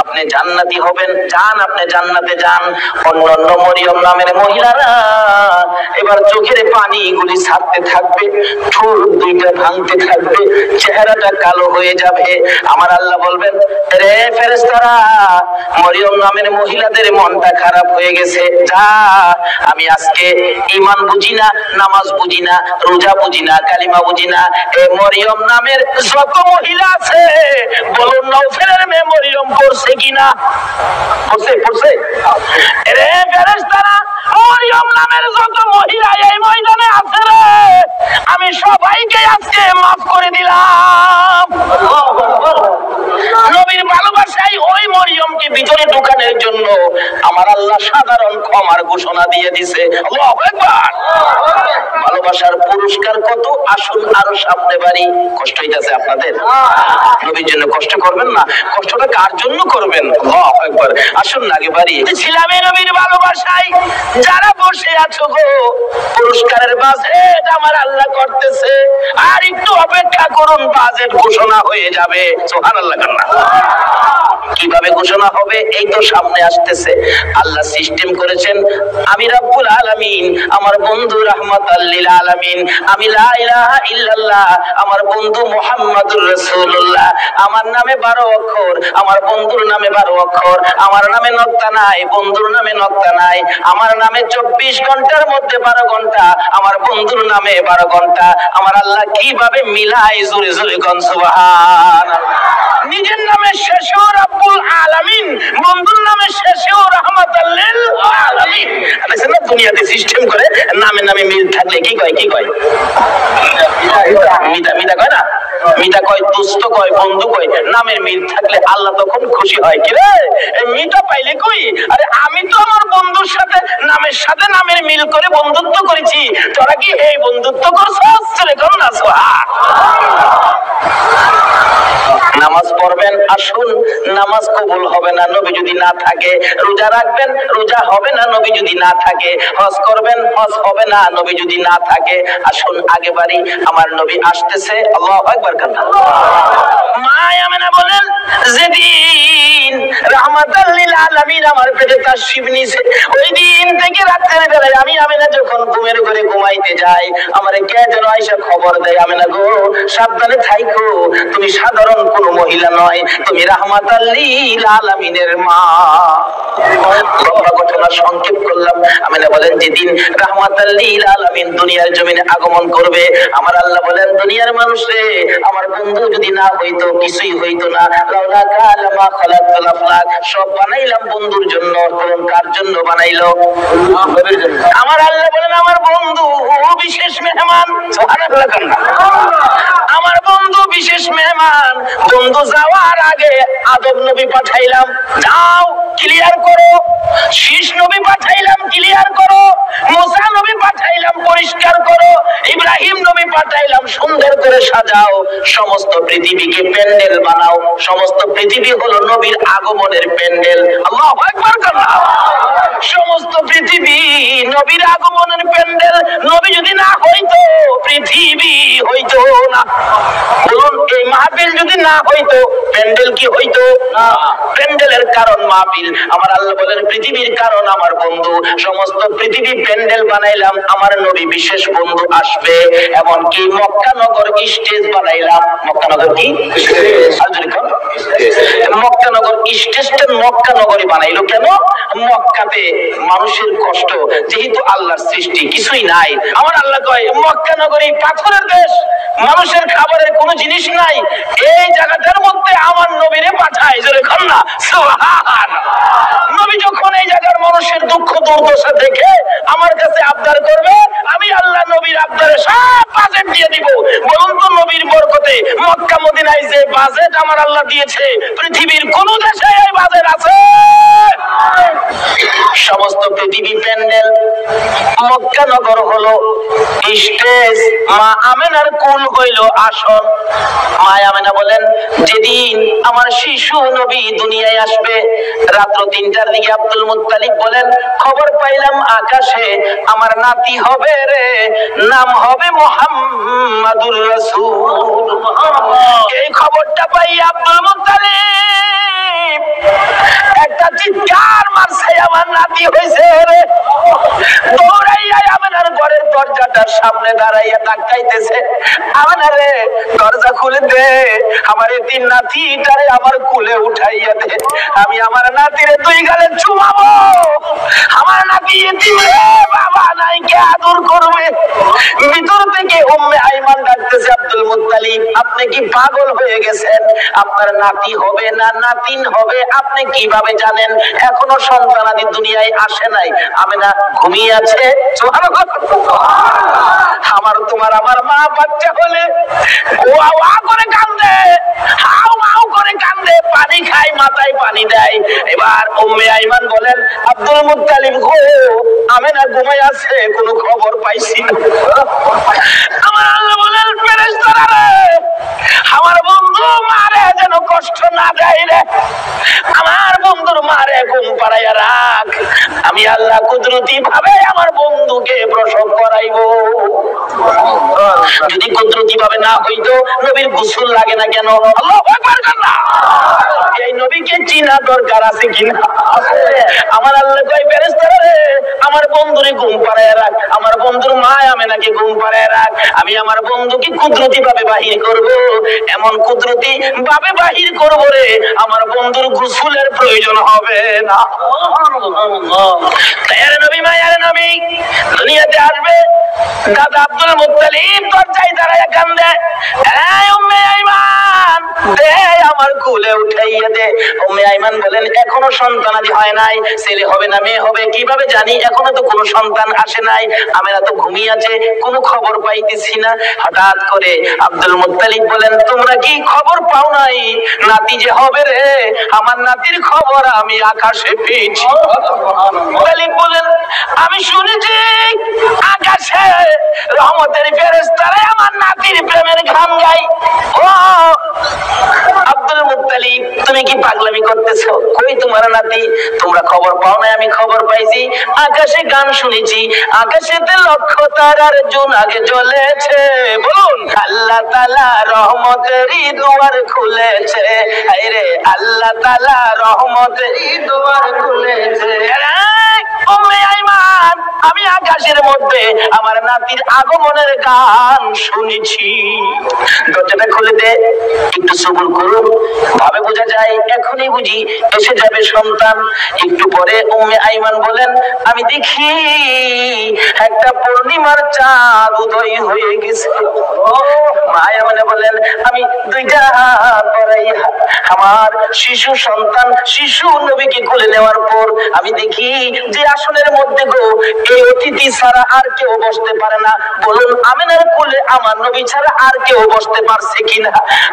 আপনি জান্নাতি হবেন, যান, আপনি জান্নাতে যান। অন্যান্য মরিয়ম নামের মহিলারা এবার চোখের পানি গুলি ছাড়তে থাকবে, ঠোঁট দুইটা ভাঙতে থাকবে, চেহারাটা কালো হয়ে যাবে। আমার আল্লাহ বলবেন, রে ফেরেশতারা, মরিয়ম নামের মহিলাদের মনটা খারাপ হয়ে গেছে, যা, আমি আজকে ঈমান বুঝি না, নামাজ বুঝি না, রোজা বুঝি না, কালিমা বুঝি না, এই মরিয়ম নামের যত মহিলা আছে, বলুন নওফেলের মেয়ে মরিয়ম পড়ছে কিনা? পড়ছে, পড়ছে। রে ফেরেশতারা, মরিয়ম নামের যত মহিলা এই ময়দানে আছে রে, আমি সবাইকে আজকে মাফ করে দিলাম। নবীর ভালোবাসায় ওই মরিয়মকে ভিতরে ঢোকানোর জন্য আমার আল্লাহ সাধারণ ক্ষমার ঘোষণা দিয়ে দিছে। আল্লাহু আকবার। ভালোবাসার পুরস্কার কত, আসুন আরো সামনে বাড়ি। কষ্ট হইতাছে আপনাদের? নবীর জন্য কষ্ট করবেন না, কষ্টটা কার জন্য করবেন? আল্লাহু আকবার। আসুন না আগে বাড়ি। ছিলাম নবীর ভালোবাসায় যারা বসে আছো গো, পুরস্কারের বাজেট আমার আল্লাহ করতেছে, আর একটু অপেক্ষা করুন, বাজেট ঘোষণা হয়ে যাবে। সুবহানাল্লাহ। কিভাবে ঘোষণা হবে? এই তো সামনে আসতেছে। আল্লাহ সিস্টেম করেছেন, আমি রব্বুল আলামিন, আমার বন্ধু রাহমাতাল লিল আলামিন, আমি লা ইলাহা ইল্লাল্লাহ, আমার বন্ধু মুহাম্মাদুর রাসূলুল্লাহ, আমার নামে 12 অক্ষর, আমার বন্ধুর নামে 12 অক্ষর, আমার নামে নক্তা নাই, বন্ধুর নামে নক্তা নাই, আমার নামে 24 ঘন্টার মধ্যে 12 ঘন্টা, আমার বন্ধুর নামে 12 ঘন্টা। আমার আল্লাহ কিভাবে মিলাই, জোরে জোরে কোন সুবহানাল্লাহ। নিজের নামে শেষেও রব্বুল আলামিন, বন্ধুর নামে শেষেও রাহমাতাল লিল আলামিন। দেখেন না, দুনিয়াতে সিস্টেম করে নামে নামে মিল থাকলে কি কয় মিতা মিতা কয় না, মিতা কয় দোস্ত কয় বন্ধু কয়, নামের মিল থাকলে আল্লাহ তখন খুশি হয়। কি রে মিতা পাইলে কই? আরে আমি তো আমার বন্ধুর সাথে নামের মিল করে বন্ধুত্ব করেছি, তোরা কি এই বন্ধুত্ব করছস? চলে কোন না নামাজ পড়বেন, আসুন নামাজ কবুল হবে না নবী যদি না থাকে। রোজা রাখবেন, রোজা হবে না নবী যদি না থাকে। হজ করবেন, হজ হবে না নবী যদি না থাকে। আসুন আগে বাড়ি, আমার নবী আসতেছে। আল্লাহু আকবার। মা আমেনা বলেন, যেদিন রাহমাতাল লিল আলামিন আমার পেটে তাশরীফ নিয়েছে, ওই দিন থেকে রাতের বেলায় আমি আমেনা যখন ঘুমের ঘরে ঘুমাইতে যাই, আমারে কে যেন আয়েশা খবর দেয়, আমেনা গো সাবধানে থাইকো, তুমি সাধারণ কোন মহিলা নয়, তুমি রাহমাতাল লিল আলামিনের মা। লম্বা ঘটনা সংক্ষেপ করলাম। আমেনা বলেন, যেদিন রাহমাতাল লিল আলামিন দুনিয়ার জমিনে আগমন করবে, আমার আল্লাহ বলেন, দুনিয়ার মানুষ রে, আমার বন্ধু যদি না হইতো কিছুই হইতো না। লাউলা কালামা খালাকাল আফলাক, সব বানাইলাম বন্ধুর জন্য। কোন কার জন্য বানাইলো? আমার আল্লাহ বলেন, আমার বন্ধু বিশেষ মেহমান। সুবহানাল্লাহ। আমার বন্ধু বিশেষ মেহমান। বন্ধু যাওয়ার আগে আদম নবী পাঠাইলাম, যাও ক্লিয়ার করো। শীষ নবী পাঠাইলাম, ক্লিয়ার করো। মুসা নবী পাঠাইলাম, পরিষ্কার করো। ইব্রাহিম নবী পাঠাইলাম, সুন্দর করে সাজাও। সমস্ত পৃথিবীকে প্যান্ডেল বানাও। সমস্ত পৃথিবী হলো নবীর আগমনের প্যান্ডেল। আল্লাহু আকবার। সমস্ত পৃথিবী নবীর আগমনের প্যান্ডেল। নবী যদি না হইতো পৃথিবী হইতো না। বলুন, এই মাহফিল যদি না হইতো প্যান্ডেল কি হইতো? প্যান্ডেলের কারণ মাহফিল। আমার আল্লাহ বলেন, পৃথিবীর কারণ আমার বন্ধু। সমস্ত পৃথিবী প্যান্ডেল বানাইলাম, আমার নবী বিশেষ বন্ধু আসবে। এমনকি মক্কা নগর স্টেজ বানাইলাম। মক্কা নগর কি? মক্কা নগর স্টেজটা মক্কা নগরী বানাইলো কেন? মক্কাতে মানুষের কষ্ট, যেহেতু আল্লাহর সৃষ্টি কিছুই নাই। আমার আল্লাহ কয়, মক্কা নগরী পাথরের দেশ, মানুষের খাবারের কোনো জিনিস নাই, এই জায়গাটার মধ্যে আমার নবীরে পাঠায়। জোরে কর না সুবহানাল্লাহ। নবী যখন এই জায়গার মানুষের দুঃখ দুর্দশা দেখে আমার কাছে আবদার করবে, আমি আল্লাহ নবীর আবদারে সব বাজেট দিয়ে দিব। বলুন তো, নবীর বরকতে মক্কা মদিনায় যে বাজেট আমার আল্লাহ দিয়েছে, পৃথিবীর কোন দেশে এই বাজেট আছে? সমস্ত পৃথিবী প্যান্ডেল, মক্কা নগর হলো স্টেজ, মা আমেনার কুল হইল আসন। মা আমেনা বলেন, যেদিন আমার শিশু নবী দুনিয়ায় আসবে, রাত্র 3টার দিকে আব্দুল মুত্তালিব বলেন, খবর পাইলাম আকাশে আমার নাতি হবে রে, নাম হবে মুহাম্মাদুর রাসূল। এই খবরটা পাই আব্দুল মুত্তালিব একটা চিৎকার মারছে, আমার নাতি হয়েছে রে। দৌড়াইয়া আমেনার ঘরের দরজাটার সামনে দাঁড়াইয়া ডাকাইতেছে, আমেনা রে দরজা খুলে দে, আমার এই তিন নাতিটারে আমার কুলে উঠাইয়া দে, আমি আমার নাতিরে 2 গালে চুমাবো। আমার নাতি এতিম রে, বাবা নাই, কে আদর করবে? ভিতর থেকে উম্মে আইমান ডাকতেছে, আব্দুল মুত্তালিব আপনি কি পাগল হয়ে গেছেন? আপনার নাতি হবে না নাতিন হবে আপনি কিভাবে জানেন? এখনো সন্তানাদি দুনিয়ায় আসে নাই। আমেনা ঘুমিয়ে আছে। সুবহানাল্লাহ। আমার তোমার আমার মা বাচ্চা হলে ওয়া ওয়া করে কান্দে, হাউ হাউ করে কান্দে, পানি খায়, মাথায় পানি দেয়। এবার উম্মে আইমান বলেন, আব্দুল মুত্তালিব গো, আমেনা ঘুমায় আছে, কোনো খবর পাইছি না। আমার আল্লাহ বলেন, ফেরেশতারা রে, আমার বন্ধু মারে যেন কষ্ট না দেয় রে, আমার বন্ধুর মারে ঘুম পাড়াইয়া রাখ, আমি আল্লাহ কুদরতি ভাবে আমার বন্ধুকে প্রসব করাইবো। যদি কুদরতি ভাবে না হইতো নবীর গোসল লাগে না কেন? আল্লাহু আকবার। এই নবীকে চিনা দরকার আছে কিনা? আমার আল্লাহ কয়, ফেরেশতারা রে, আমার বন্ধুরে ঘুম পাড়াইয়া রাখ, আমার বন্ধুর মা আমেনাকে ঘুম পাড়াইয়া রাখ, আমি আমার বন্ধুকে কুদরতি ভাবে বাহির করব। এমন কুদরতি ভাবে বাহির করব রে, আমার বন্ধুর গোসলের প্রয়োজন হবে না। তার নবী মায়ার নবী দুনিয়াতে আসবে, দাদা আব্দুল মুত্তালিব দরজায় দাঁড়াইয়া কান্দে, এই উম্মে আইমান দে আমার কুলে উঠাইয়া দিয়ে দে। উম্মে আইমান বলেন এখনো সন্তানাদি হয় নাই, ছেলে হবে না মেয়ে হবে কিভাবে জানি, এখনো তো কোনো সন্তান আসে নাই, আমেনা তো ঘুমিয়ে আছে, কোনো খবর পাইতেছি না। হঠাৎ করে আব্দুল মুত্তালিব বলেন তোমরা কি খবর পাও নাই নাতি যে হবে রে? আমার নাতির খবর আমি আকাশে পেয়েছি। মুত্তালিব বলেন আমি শুনেছি আকাশে রহমতের ফেরেশতারা আমার নাতির প্রেমের গান গায়। ও আব্দুল মুত্তালিব তুমি কি পাগলামি করতেছো? কই তোমার নাতি? তোমরা খবর পাও না? আমি খবর পাইছি, আকাশে গান শুনেছি, আকাশেতে লক্ষ তারার জোনাকে জ্বলেছে। বলুন আল্লাহ তাআলা রহমতেরই দুয়ার খুলেছে, আরে আল্লাহ তাআলা রহমতেরই দুয়ার খুলেছে। উম্মে আইমান আমি আকাশের মধ্যে আমার নাতির আগমনের গান শুনেছি। দরজাটা খুলে দে, একটু সবুর করুন, ভাবে বোঝা যায় এখনই বুঝি এসে যাবে সন্তান। একটু পরে উম্মে আইমান বলেন আমি দেখি একটা পূর্ণিমার চাঁদ উদয় হয়ে গেছে। মায়া মানে বলেন আমি দুইটা হাত বাড়াইয়া আমার শিশু সন্তান শিশু নবীকে কোলে নেওয়ার পর আমি দেখি যে আসনের মধ্যে গো এই অতিথি ছাড়া আর কেউ বসতে পারে না। বলুন আমিনার কোলে আমার নবী ছাড়া আর কেউ বসতে পারছে কিনা?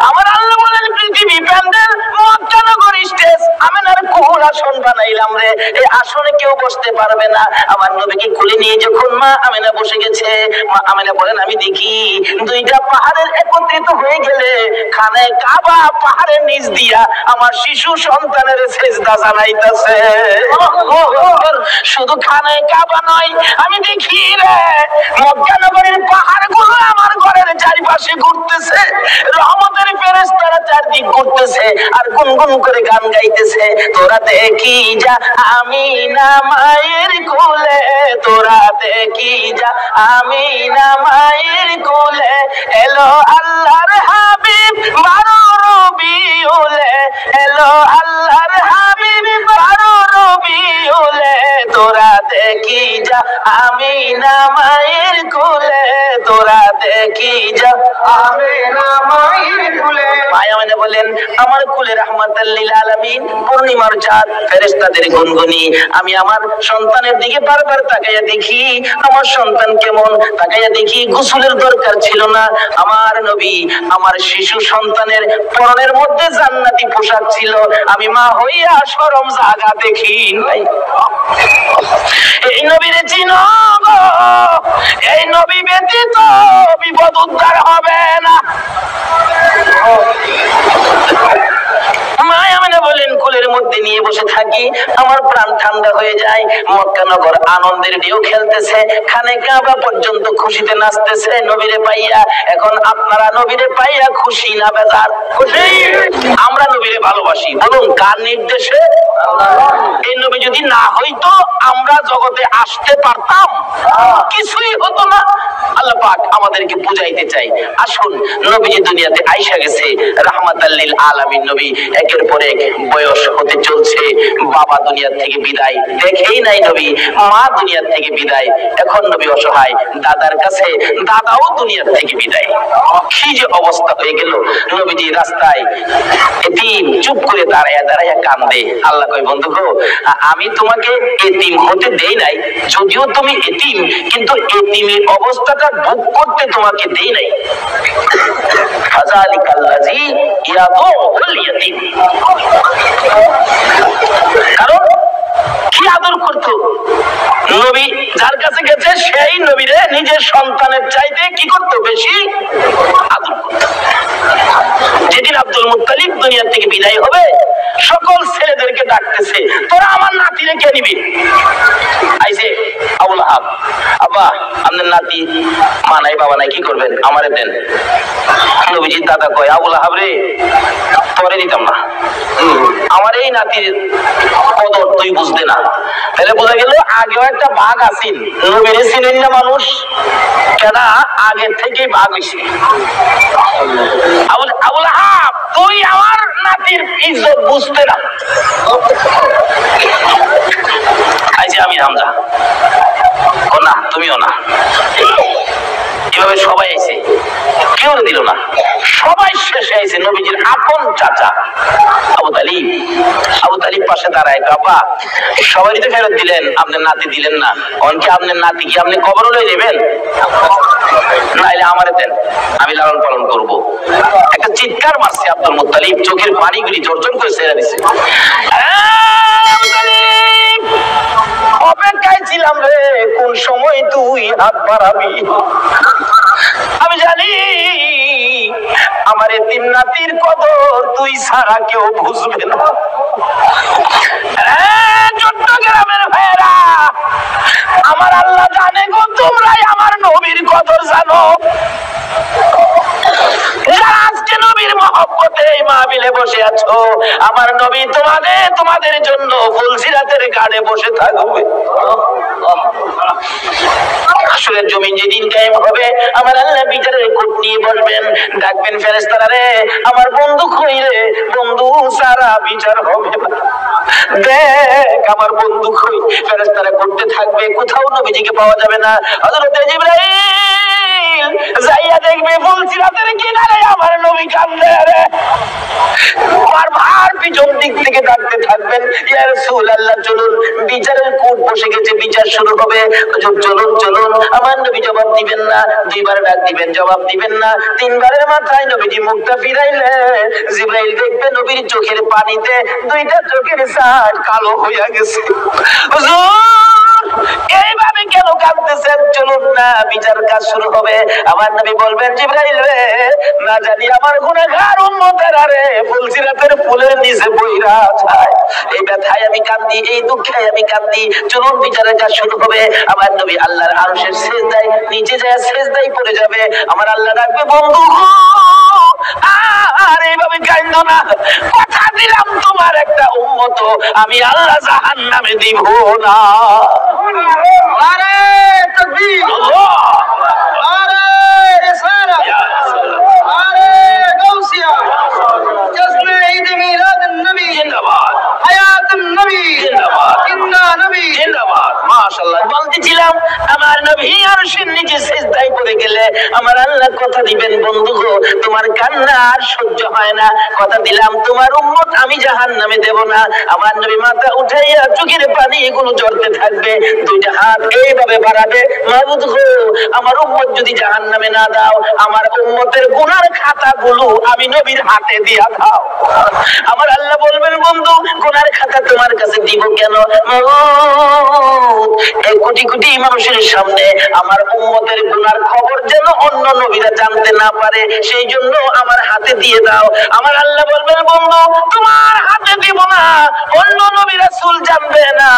আমার আল্লাহ বলেন পৃথিবী প্যান্ডেল মক্কা নগর স্টেজ আমিনার কোল আসন বানাইলাম রে, এই আসনে কেউ বসতে পারবে না। আমার নবীকে কোলে নিয়ে যখন মা আমিনা বসে গেছে, মা আমিনা বলেন আমি দেখি দুইটা পাহাড়ের একত্রিত হয়ে গেলে খানে কাবা পাহাড়ের নিচ দিয়া আমার শিশু সন্তানের সেজদা জানাইতেছে। শুধু খানে কাবা নয়, আমি দেখি রে মক্কা নগরের পাহাড়গুলো আমার ঘরের চারিপাশে ঘুরতেছে, রহমতের ফেরেশতারা চারদিক ঘুরতেছে আর গুনগুন করে গান গাইতেছে। তোরা দেখি যা আমিনা মায়ের কোলে, তোরা দেখি যা আমিনা মায়ের কোলে, এলো আল্লাহর হাবিব 12 রবিউলে, এলো আল্লাহর হাবিব 12 রবিউলে, তোরা দেখি যা আমিনা মায়ের কোলে, তোরা দেখি যা আমিনা মায়ের কোলে। মায়া মানে বলেন আমার কোলে রাহমাতাল লিল আলামিন পূর্ণিমার চাঁদ, ফেরেশতাদের গুনগুনি। আমি আমার সন্তানের দিকে বারবার তাকাইয়া দেখি আমার সন্তান কেমন, তাকাইয়া দেখি গোসলের দরকার ছিল না। আমার নবী আমার শিশু সন্তানের পরনের মধ্যে জান্নাতি পোশাক ছিল, আমি মা হইয়া শরম জায়গা দেখি নাই। এই নবীরে চিনো গো, এই নবী ব্যতীত বিপদ উদ্ধার হবে না। মায়া মানে বলেন কোলের মধ্যে নিয়ে বসে থাকি, আমার প্রাণ ঠান্ডা হয়ে যায়। মক্কা নগর আনন্দের ঢেউ খেলতেছে, খানে কাবা পর্যন্ত খুশিতে নাচতেছে নবীরে পাইয়া। এখন আপনারা নবীরে পাইয়া খুশি না বেজার? খুশি। আমরা নবীরে ভালোবাসি, বলুন কার নির্দেশে? এই নবী যদি না হইতো আমরা জগতে আসতে পারতাম? কিছুই হতো না। আল্লাহ পাক আমাদেরকে বুঝাইতে চাই, আসুন নবীজি দুনিয়াতে আইসা গেছে রাহমাতাল লিল আলামিন নবী, একের পর এক বয়স হতে চলছে। বাবা দুনিয়া থেকে বিদায়, দেখেই নাই নবী, মা দুনিয়া থেকে বিদায়, এখন নবী অসহায়, দাদার কাছে দাদাও দুনিয়া থেকে বিদায়। কি যে অবস্থা হয়ে গেল, নবীজি রাস্তায় এতিম চুপ করে দাঁড়াইয়া দাঁড়াইয়া কান্দে। আল্লাহ কয় বন্ধু গো, আমি তোমাকে এতিম হতে দেই নাই, যদিও তুমি এতিম, কিন্তু এতিমের অবস্থাটা ভোগ করতে তোমাকে দেই নাই। ফাযালিকাল্লাযী ইয়াদুল ইয়াতীম, কারণ কি আদর করতো নবী, যার কাছে গেছে সেই নবীরে নিজের সন্তানের চাইতে কি করতো? বেশি আদর করতো। যেদিন আব্দুল মুত্তালিব দুনিয়া থেকে বিদায় হবে, সকল ছেলেদেরকে ডাকতেছে, তোরা আমার নাতিরে কে নিবি? আইছে আবুল আহাব, আব্বা আপনার নাতি, মা নাই বাবা নাই, কি করবেন? আমারে দেন। নবীজির দাদা কয় আবুল আহাব রে, তোরে দিতাম না, আমার এই নাতির কদর তুই বুঝতে না। তাহলে বোঝা গেল আগেও একটা ভাগ আছিল, নবীরে চিনেন না মানুষ, কেন আগের থেকেই ভাগ হইছে। আবুল আহাব তুই আমার নাতির ইজ্জত বুঝতে না। আইছে আমি হামজা, ও না তুমিও না, এভাবে সবাই আইছে, কেউ দিল না, সবাই শেষে আইছে নবীজির আপন চাচা আবু তালিব পাশে দাঁড়ায়, বাবা সবারই তো ফেরত দিলেন, আপনার নাতি দিলেন না, অনকে আপনার নাতি কি আপনি কবর লয়ে নেবেন? নাইলে আমারে দেন, আমি লালন পালন করব। একটা চিৎকার মারছে আব্দুল মুত্তালিব, চোখের পানিগুলি জর্জর করে ছেড়ে দিছে। অপেক্ষায় ছিলাম রে, কোন সময় তুই হাত বাড়াবি। আমি জানি আমার এতিম নাতির কদর তুই ছাড়া কেউ বুঝবে না। চট্টগ্রামের ভাইয়েরা, আমার আল্লাহ জানে গো, তোমরাই আমার নবীর কদর জানো। যারা আজকে নবীর মহব্বতে এই মাহফিলে বসে আছো, আমার নবী তোমাদের জন্য ফুলসিরাতের ঘাটে বসে থাকবে। আসলে জমিন যেদিন কায়েম হবে, আমার আল্লাহ বিচারের কোট নিয়ে বসবেন, ডাকবেন ফেরেশতারা রে, আমার বন্ধু কই রে, বন্ধু সারা বিচার হবে না, দেখ আমার বন্ধু কই। ফেরেশতারা করতে থাকবে, কোথাও নবীজিকে পাওয়া যাবে না। হযরত জিবরাইল যাইয়া দেখবে ফুলসিরাতের কিনারে আমার নবী কাঁদে রে। বারবার পিছন দিক থেকে ডাকতে থাকবেন, ইয়া রাসূলুল্লাহ চলুন, বিচারের কোট বসে গেছে, বিচার শুরু হবে, চলুন চলুন। আমার নবী জবাব দিবেন না, দুইবার ডাক দিবেন, জবাব দিবেন না, তিনবারের মাথায় নবীজি মুখটা ফিরাইলে জিবরাইল দেখবে নবীর চোখের পানিতে দুইটা চোখের সাইড কালো হইয়া গেছে। হুজুর এইভাবে কেন কাঁদতেছেন? চলুন না, বিচার কাজ শুরু হবে। আমার নবী বলবেন, জিবরাইল রে, না জানি আমার গুনাহগার উম্মতেরা রে ফুলসিরাতের ফুলের নিচে বইরা যায়, এই ব্যথায় আমি কাঁদি, এই দুঃখে আমি কাঁদি। চলুন বিচারের কাজ শুরু হবে। আমার নবী আল্লাহর আরশের সিজদায় নিচে যায়, সিজদায় পড়ে যাবে। আমার আল্লাহ ডাকবে, বন্ধু আর এইভাবে কাঁদো না, কথা দিলাম তোমার একটা উম্মত আমি আল্লাহ জাহান্নামে দিব না। আরে তাকবীর, আল্লাহ, আরে রিসালাত, আরে গাউসিয়া, জশ্নে ঈদ মিলাদুন নবী জিন্দাবাদ, হায়াতুন নবী জিন্দাবাদ, জিন্দা নবী জিন্দাবাদ। মাশাআল্লাহ বলতেছিলাম, আমার নবী আরশের নিচে সিজদায় পড়ে গেলে আমার আল্লাহ কথা দিবেন, বন্ধু গো তোমার কান্না আর সহ্য হয় না, কথা দিলাম তোমার উম্মত আমি জাহান্নামে দেব না। আমার নবী মাথা উঠাইয়া চোখের পানি এগুলো ঝরতে থাকবে, দুইটা হাত এইভাবে বাড়াবে, মাবুদ গো আমার উম্মত যদি জাহান্নামে না দাও, আমার উম্মতের গুনার খাতাগুলো আমি নবীর হাতে দিয়া দাও। আমার আল্লাহ বলবেন, বন্ধু গুনার খাতা তোমার কাছে দিব কেন? এই কোটি কোটি মানুষের সামনে আমার উম্মতের গুনার খবর যেন অন্য নবীরা জানতে না পারে, সেই জন্য আমার হাতে দিয়ে দাও। আমার আল্লাহ বলবেন, বন্ধু তোমার হাতে দিব না, অন্য নবী রাসূল জানবে না,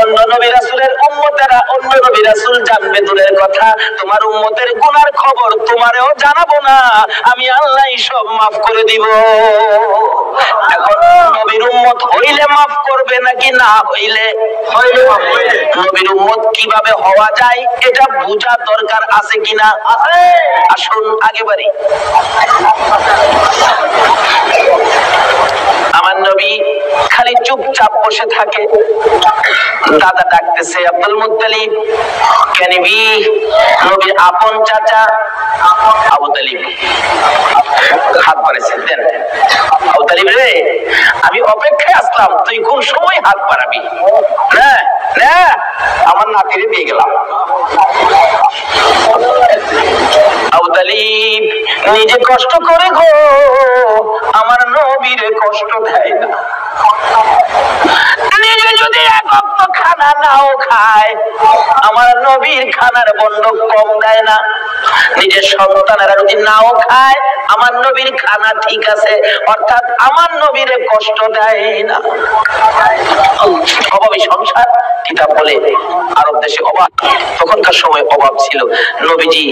অন্য নবী রাসূলের উম্মতেরা অন্য নবী রাসূল জানবে দূরের কথা, তোমার উম্মতের গুনার খবর তোমারেও জানাবো না, আমি আল্লাহই সব মাফ করে দিব। এখন নবীর উম্মত হইলে মাফ করবে নাকি না হইলে? নবীর উম্মত কিভাবে হওয়া যায় এটা বোঝা দরকার আছে কিনা? আসুন আগে বাড়ি। আমার নবী খালি চুপচাপ বসে থাকে, দাদা ডাকতেছে, আব্দুল মুত্তালিব কেনিবি, নবীর আপন চাচা আবু তালিব হাত বাড়াইছে, দেন আবু তালিব রে, আমি অপেক্ষায় আসলাম, তুই কোন সময় হাত বাড়াবি, না না আমার নাতিরে দিয়ে গেলাম। আবু তালিব নিজে কষ্ট করে গো আমার নবীরে কষ্ট দেয় না, নিজে যদি এক ওয়াক্ত খানা নাও খায় আমার নবীর খানার বন্ধক কম দেয় না, নিজের সন্তানেরা যদি নাও খায় আমার নবীর খানা ঠিক আছে, অর্থাৎ আমার নবীরে কষ্ট দেয় না। অভাবী সংসার কিতাব বলে আরব দেশে অভাব, তখনকার সময় অভাব ছিল। নবীজি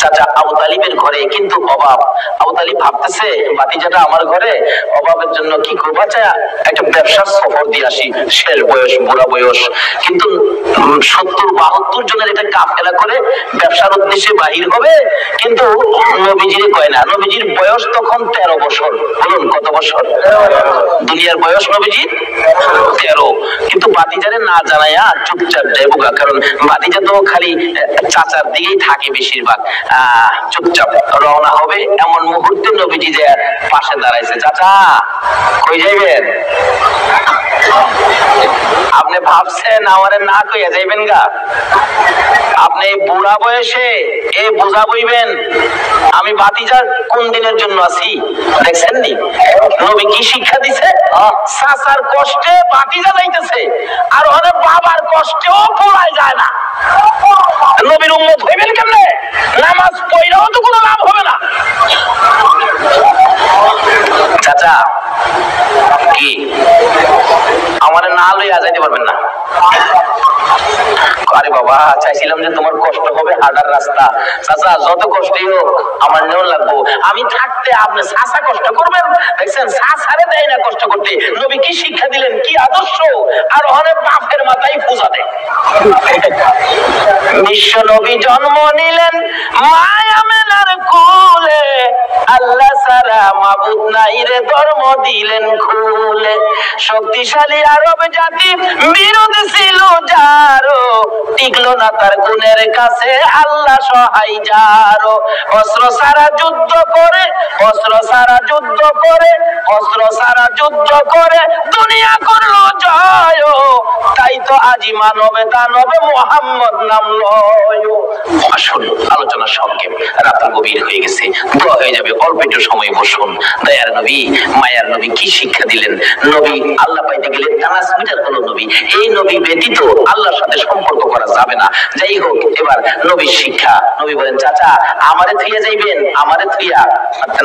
চাচা আবু তালিবের ঘরে কিন্তু অভাব, আবু তালিব ভাবতেছে ভাতিজাটা আমার ঘরে, অভাবের জন্য কি করবো, একটা ব্যবসার সফর দিয়ে আসি, শেষ বয়স, বুড়া বয়স, কিন্তু 70-72 জনের একটা কাফেলা করে ব্যবসার উদ্দেশ্যে বাহির হবে, কিন্তু নবীজির কয় না, নবীজির বয়স তখন 13 বছর। বলুন কত বছর? দুনিয়ার বয়স নবীজির 13, কিন্তু ভাতিজারে না জানাইয়া চুপচাপ যায় যাইবো গা, কারণ ভাতিজা তো খালি চাচার দিকেই থাকে বেশিরভাগ। চুপচাপ রওনা হবে এমন মুহূর্তে নবীজি যে পাশে দাঁড়াইছে। চাচা কই যাইবেন? আপনি ভাবছেন আমারে না কইয়া যাইবেন গা? আপনি বুড়া বয়সে এই বোঝা বইবেন আমি ভাতিজার কোন দিনের জন্য আছি? দেখছেন নি নবী কি শিক্ষা দিছে? চাচার কষ্টে ভাতিজা যাইতেছে, আর ওরে বাবার কষ্টেও পড়ায় যায় না। নবীর উম্মত হইবেন কেমনে? নামাজ পড়াও তো কোনো লাভ হবে না। চাচা কি আমারে না লইয়া যাইতে পারবেন না? আরে বাবা, চাইছিলাম যে তোমার কষ্ট হবে হাঁটার রাস্তা। চাচা যত কষ্টই হোক আমার নেওয়া লাগবো। আমি থাকতে আপনি চাচা কষ্ট করবেন? দেখছেন চাচারে দেয় না কষ্ট করতে। নবী কি শিক্ষা দিলেন, কি আদর্শ! আর অনেক বাপের মাথায় পূজা দেয়। বিশ্ব নবী জন্ম নিলেন মায়া মেলার কোলে, আল্লাহ সারা মাবুদ নাই রে ধর্ম দিলেন খুলে। শক্তিশালী আরব জাতি বিরোধী ছিল যারো, টিকলো না তার গুণের কাছে আল্লাহ সহায় যারো। অস্ত্র সারা যুদ্ধ করে, অস্ত্র সারা যুদ্ধ করে, অস্ত্র সারা যুদ্ধ করে দুনিয়া করলো জয়। তাই তো আজি মানবে দানবে মুহাম্মদ নাম লয়। আসুন আলোচনা সংক্ষেপ, রাত গভীর হয়ে গেছে, দোয়া হয়ে যাবে, অল্প একটু সময় বসুন। দয়ার নবী মায়ার নবী কি শিক্ষা দিলেন? নবী আল্লাহ পাইতে গেলে ট্রান্সমিটার হলো নবী। এই নবী ব্যতীত আল্লাহর সাথে সম্পর্ক করা যাবে না। যাই হোক, এবার নবীর শিক্ষা। নবী বলেন চাচা আমারে থুইয়া যাইবেন? আমারে থুইয়া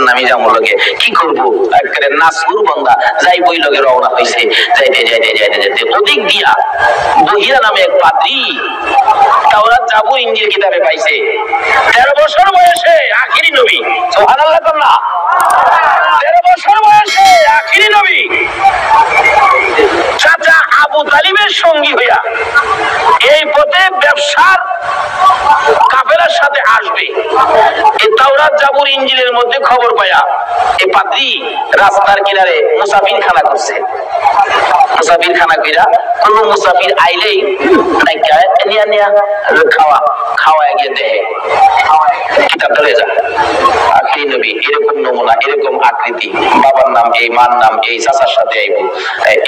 নামি যাবো লগে কি করবো? একেবারে নাসুর বান্দা যাই বই লগে রওনা হয়েছে। যাইতে যাইতে যাইতে যাইতে ওদিক দিয়া বহিরা নামে এক পাদ্রী তাওরাত জাবুর ইনজিল কিতাবে পাইছে। 13 বছর বয়সে আখিরি নবী। সুবহানাল্লাহ তোমরা 13 বছর বয়সে আখিরি নবী চাচা আবু তালিবের সঙ্গী হইয়া এই পথে ব্যবসার কাফেলার সাথে আসবে। এই তাওরাত জাবুর ইনজিলের মধ্যে খবর পায়া এই পাদ্রী রাস্তার কিনারে মুসাফির খানা করছে। মুসাফির খানা কইরা কোন মুসাফির আইলেই নিয়া নিয়া খাওয়া গিয়ে দেহে কিতাব ধরে যা। আখিরি নবী এরকম নমুনা, এরকম আকৃতি, বাবার নাম এই, মার নাম এই, চাচার সাথে আইব,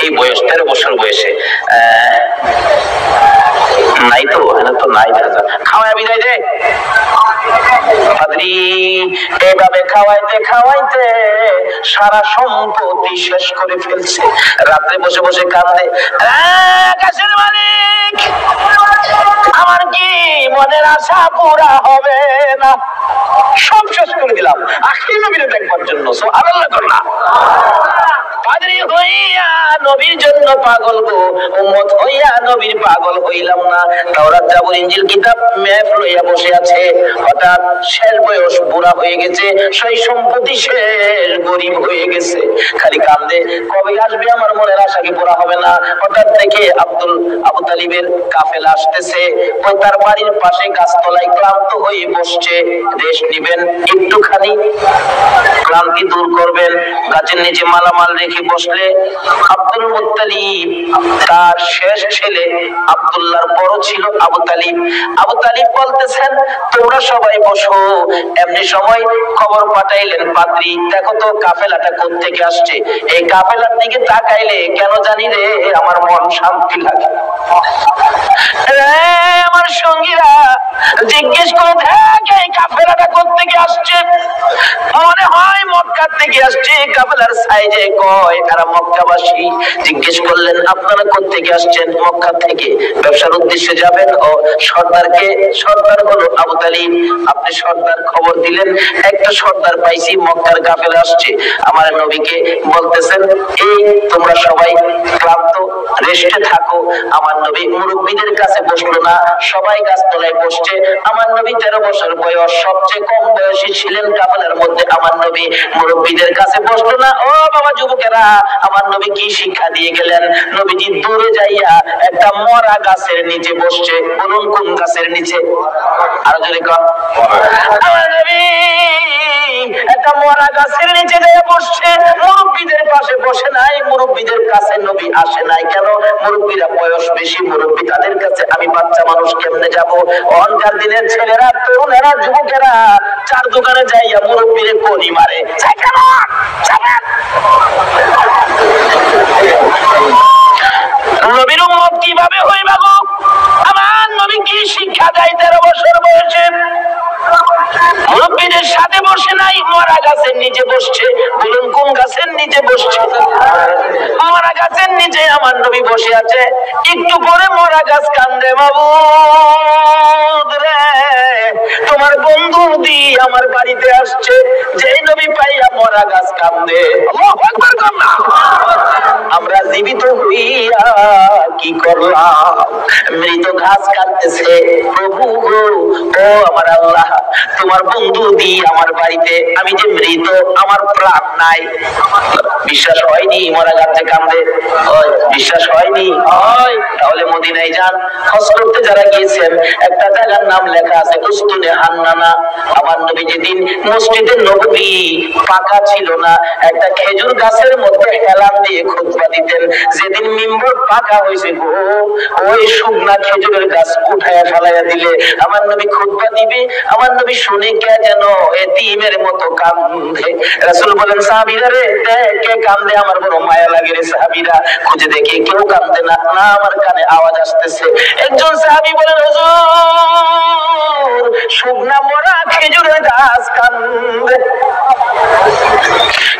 এই বয়স 13 বছর বয়সে নাই তো, তো নাই দেখা খাওয়ায় বিদায় দে। পাদ্রী এইভাবে খাওয়াইতে খাওয়াইতে সারা সম্পত্তি শেষ করে ফেলছে। রাত্রে বসে বসে কাঁদে, আকাশের মালিক আমার কি মনের আশা পুরা হবে না? সব শেষ করে দিলাম আখিরি নবীরে দেখবার জন্য। সুবহানাল্লাহ করলা। পাদ্রী হইয়া নবীর জন্য পাগল গো, উম্মত হইয়া নবীর পাগল হইলাম না। তাওরাত জাবুর ইনজিল কিতাব মেফ লইয়া বসে আছে। হঠাৎ শেষ বয়স, বুড়া হয়ে গেছে, সেই সম্পত্তি শেষ, গরিব হয়ে গেছে, খালি কান্দে কবে আসবে আমার মনের আশা কি পুরা হবে না? হঠাৎ দেখে আবু তালিবের কাফেলা আসতেছে। ওই তার বাড়ির পাশে গাছতলায় ক্লান্ত হয়ে বসছে। রেস্ট নিবেন একটুখানি, ক্লান্তি দূর করবেন, গাছের নিচে মালামাল রেখে বসলে আব্দুল মুত্তালিব তার শেষ ছেলে আব্দুল্লাহর বড় ছিল আবু তালিব। আবু তালিব বলতেছেন তোমরা সবাই বসো। এমনি সময় খবর পাঠাইলেন পাদ্রী, দেখো তো কাফেলাটা কোথা থেকে আসছে। এই কাফেলার দিকে তাকাইলে কেন জানি রে আমার মন শান্তি লাগে। আমার সঙ্গীরা জিজ্ঞেস করে থাকে এই কাফেলাটা কোথা থেকে আসছে। মনে হয় মক্কা থেকে আসছে। কাফেলার সাইজে কয় তারা মক্কাবাসী। জিজ্ঞেস করলেন আপনারা কোথা থেকে আসছেন? মক্কা থেকে। ব্যবসার উদ্দেশ্যে যাবেন? ও সর্দারকে, সর্দার হলো আবু তালিব। আপনি সর্দার খবর দিলেন, একটা সর্দার পাইছি মক্কার কাফেলা আসছে। আমার নবীকে বলতেছেন এই তোমরা সবাই ক্লান্ত, রেস্টে থাকো। আমার নবী মুরব্বীদের কাছে বসলো না, সবাই গাছতলায় বসছে। আমার নবী 13 বছর বয়স, সবচেয়ে কম বয়সী ছিলেন কাফেলার মধ্যে। আমার নবী মুরব্বীদের কাছে বসলো না। ও বাবা যুবকেরা, আমার নবী কি শিক্ষা দিয়ে গেলেন? নবীজি দূরে যাইয়া একটা মরা গাছের নিচে বসছে। বলুন কোন গাছের নিচে? আরো জোরে কর। আমার নবী একটা মরা গাছের নিচে যেয়ে বসছে, মুরব্বীদের পাশে বসে নাই, মুরব্বীদের কাছে নবী আসে নাই। কেন? মুরব্বীরা বয়স বেশি, মুরব্বী তাদের কাছে, আমি বাচ্চা মানুষ কেমনে যাব? অনকার দিনের ছেলেরা, তরুণেরা, যুবকেরা চার দোকানে যাইয়া মুরব্বীরে কনি মারে, নবীর উম্মত কিভাবে হইবা গো? আমার নবী কি শিক্ষা দেয় 13 বছর বয়সে? মুরব্বীদের সাথে বসে নাই, মরা গাছের নিচে বসছে। বলুন কোন গাছের নিচে বসছে? মরা গাছের নিচে আমার নবী বসে আছে। একটু পরে মরা গাছ কান্দে, মাবুদ রে তোমার বন্ধু দি আমার বাড়িতে আসছে। যেই নবী পাইয়া মরা গাছ কান্দে, আল্লাহু আকবার কান্দা। আমরা জীবিত হইয়া কি করলাম? মৃত ঘাস কাটতেছে। প্রভু গো, ও আমার আল্লাহ, তোমার বন্ধু দি আমার বাড়িতে, আমি যে মৃত, আমার প্রাণ নাই। বিশ্বাস হয়নি মরা গাছে কান্দে? বিশ্বাস হয়নি? তাহলে মদিনায় যান, হজ করতে যারা গিয়েছেন, একটা জায়গার নাম লেখা আছে উস্তুনে হান্নানা। আমার নবী যেদিন মসজিদে নববী পাকা ছিল না, একটা খেজুর গাছের মধ্যে হেলান দিয়ে খুতবা দিতেন। যেদিন মিম্বর পাকা হয়েছে গো, ওই শুকনা খেজুরের গাছ উঠায়া ফেলাইয়া দিলে আমার নবী খুতবা দিবে। আমার নবী শুনে কে যেন এতিমের মতো কান্দে। রাসূল বলেন, সাহাবীরা রে দেখ কে কান্দে, আমার বড় মায়া লাগে রে। সাহাবীরা খুঁজে দেখে কেউ কান্দে না, না আমার কানে আওয়াজ আসতেছে। একজন সাহাবী বলেন, হুজুর শুকনা মরা খেজুরের গাছ কান্দে।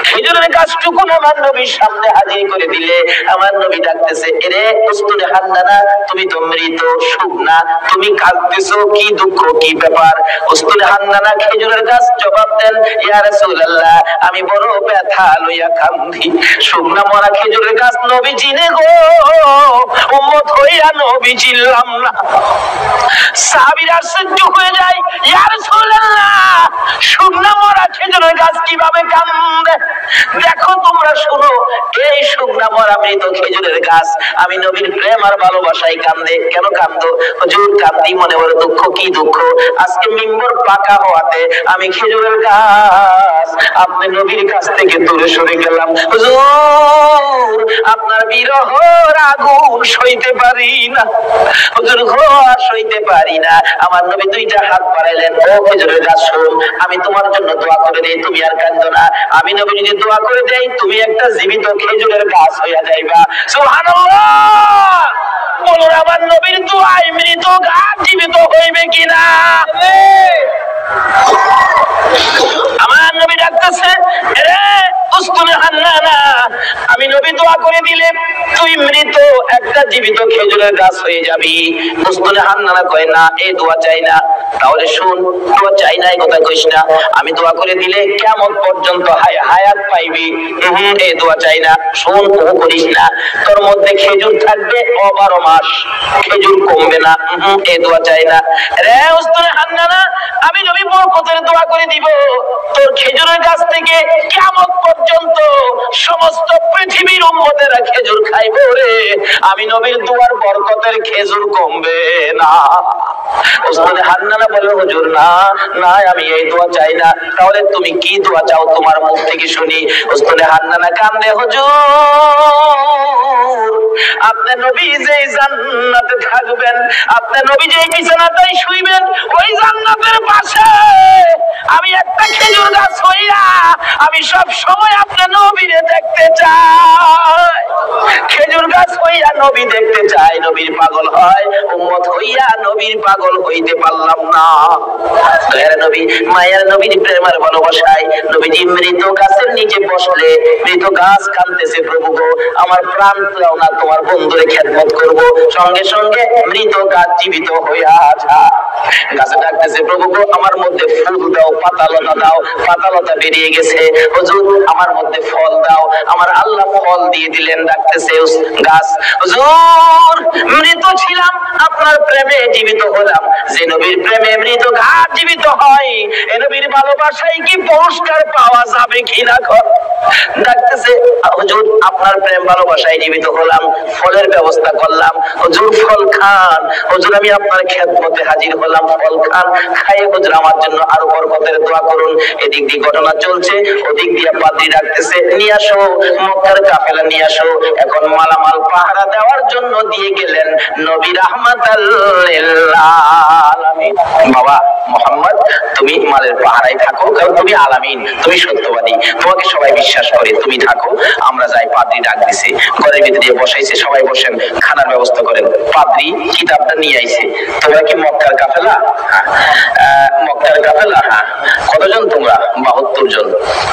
খেজুরের গাছটুকু আমার নবীর সামনে হাজির করে দিলে আমার নবী ডাকতেছে, এরে উস্তুনে হান্নানা, তুমি তো মৃত, শুকনা, তুমি কাঁদতেছো, কি দুঃখ, কি ব্যাপার? উস্তুনে হান্নানা খেজুরের গাছ জবাব দেন, ইয়া রাসূলুল্লাহ আমি বড় ব্যথা লইয়া কান্দি। শুকনা মরা খেজুরের গাছ নবী চিনে গো, উম্মত হইয়া নবী চিনলাম না। সাহাবীরা আশ্চর্য হয়ে যায়, ইয়া রাসূলুল্লাহ শুকনা মরা খেজুরের গাছ কিভাবে কান্দে? দেখো তোমরা শুনো, এই শুকনা মরা মৃত খেজুরের গাছ আমি নবীর প্রেম আর ভালোবাসায় কান্দে। কেন কান্দো? হুজুর কান্দি মনে বড় দুঃখ। কি দুঃখ? আজকে মিম্বর পাকা হওয়াতে আমি খেজুরের গাছ আপনি নবীর কাছ থেকে দূরে সরে গেলাম। হুজুর আপনার বিরহর আগুন সইতে পারি না, হুজুর গো আর সইতে পারি না। আমার নবী দুইটা হাত বাড়াইলেন, ও খেজুরের গাছ শোন, আমি তোমার জন্য দোয়া করে দেই, তুমি আর কাঁদো না। আমি নবী যদি দোয়া করে দেই, তুমি একটা জীবিত খেজুরের গাছ হইয়া যাইবা। সুবহানাল্লাহ। বলুন আমার নবীর দোয়ায় মৃত গাছ জীবিত হইবে কিনা? আমার নবী ডাকতেছে, রে উস্তুনে হান্নানা, আমি নবী দোয়া করে দিলে তুই মৃত একটা জীবিত খেজুরের গাছ হয়ে যাবি। উস্তুনে হান্নানা কয়, না এই দোয়া চাই না। তাহলে শুন, দোয়া চাই না এই কথা কইস না, আমি দোয়া করে দিলে কিয়ামত পর্যন্ত হায়াত পাইবি। এই দোয়া চাই না। শুন, ও করিস না, তোর মধ্যে খেজুর থাকবে 12 মাস, খেজুর কমবে না। এই দোয়া চাই না। রে উস্তুনে হান্নানা, আমি নবী বরকতের দোয়া করে দিব, তোর খেজুরের গাছ থেকে কিয়ামত পর্যন্ত সমস্ত পৃথিবীর উম্মতেরা খেজুর খাইবে রে। আমি নবীর দোয়ার বরকতের খেজুর কমবে না। উস্তাদে হান্নানা বলে, হুজুর না না আমি এই দোয়া চাই না। তাহলে তুমি কি দোয়া চাও তোমার মুখ থেকে শুনি। উস্তাদে হান্নানা কান্দে, হুজুর আপনার নবী যেই জান্নাতে থাকবেন, আপনার নবী যেই বিছানাতেই শুইবেন, ওই জান্নাতের পাশে আমি একটা খেজুর গাছ হইয়া আমি সব সময় আপনার নবীরে দেখতে চাই। খেজুর গাছ হইয়া নবী দেখতে চাই, নবীর পাগল হয়। উম্মত হইয়া নবীর পাগল হইতে পারলাম না। দয়ার নবী, মায়ের নবীর প্রেমের ভালোবাসায় নবীজি মৃত গাছের নিচে বসলে মৃত গাছ কাঁদতেছে, প্রভু গো আমার প্রাণ দাও না, তোমার বন্ধুরে খেদমত করব। সঙ্গে সঙ্গে মৃত গাছ জীবিত হইয়া যায়। গাছে ডাকতেছে, প্রভু গো আমার মধ্যে ফুল দাও, পাতালতা দাও। পাতালতা বেরিয়ে গেছে, হুজুর আমার মধ্যে ফল দাও। আমার আল্লাহ ফল দিয়ে দিলেন। ডাকতেছে গাছ, হুজুর মৃত ছিলাম, আপনার প্রেমে জীবিত হলাম। যে নবীর প্রেমে মৃত গাছ জীবিত হয়, এ নবীর ভালোবাসায় কি পুরস্কার পাওয়া যাবে কিনা? ডাকতেছে, হুজুর আপনার প্রেম ভালোবাসায় জীবিত হলাম, ফলের ব্যবস্থা করলাম, হুজুর ফল খান, হুজুর আমি আপনার খেদমতে হাজির হলাম, ফল খান, খাইয়ে হুজুর আমার জন্য আরো বরকতের দোয়া করুন। এদিক দিয়ে ঘটনা চলছে, ওদিক দিয়ে পাদ্রী ডাকতেছে, নিয়ে আসো মক্কার কাফেলা নিয়ে আসো। এখন মালামাল পাহারা দেওয়ার জন্য দিয়ে গেলেন নবী রাহমাতাল লিল আলামিন। বাবা মুহাম্মদ তুমি মালের পাহারায় থাকো, কারণ তুমি আলামিন, তুমি সত্যবাদী, তোমাকে সবাই বিশ্বাস করে, তুমি থাকো, আমরা যাই। পাদ্রী ডাক দিছে, ঘরের ভিতরে বসাইছে, সবাই বসেন, খানার ব্যবস্থা করেন। পাদ্রী কিতাবটা নিয়ে আইছে, তোমরা কি মক্কার কাফেলা? মক্কার কাফেলা? হ্যাঁ। কতজন তোমরা? 72 জন।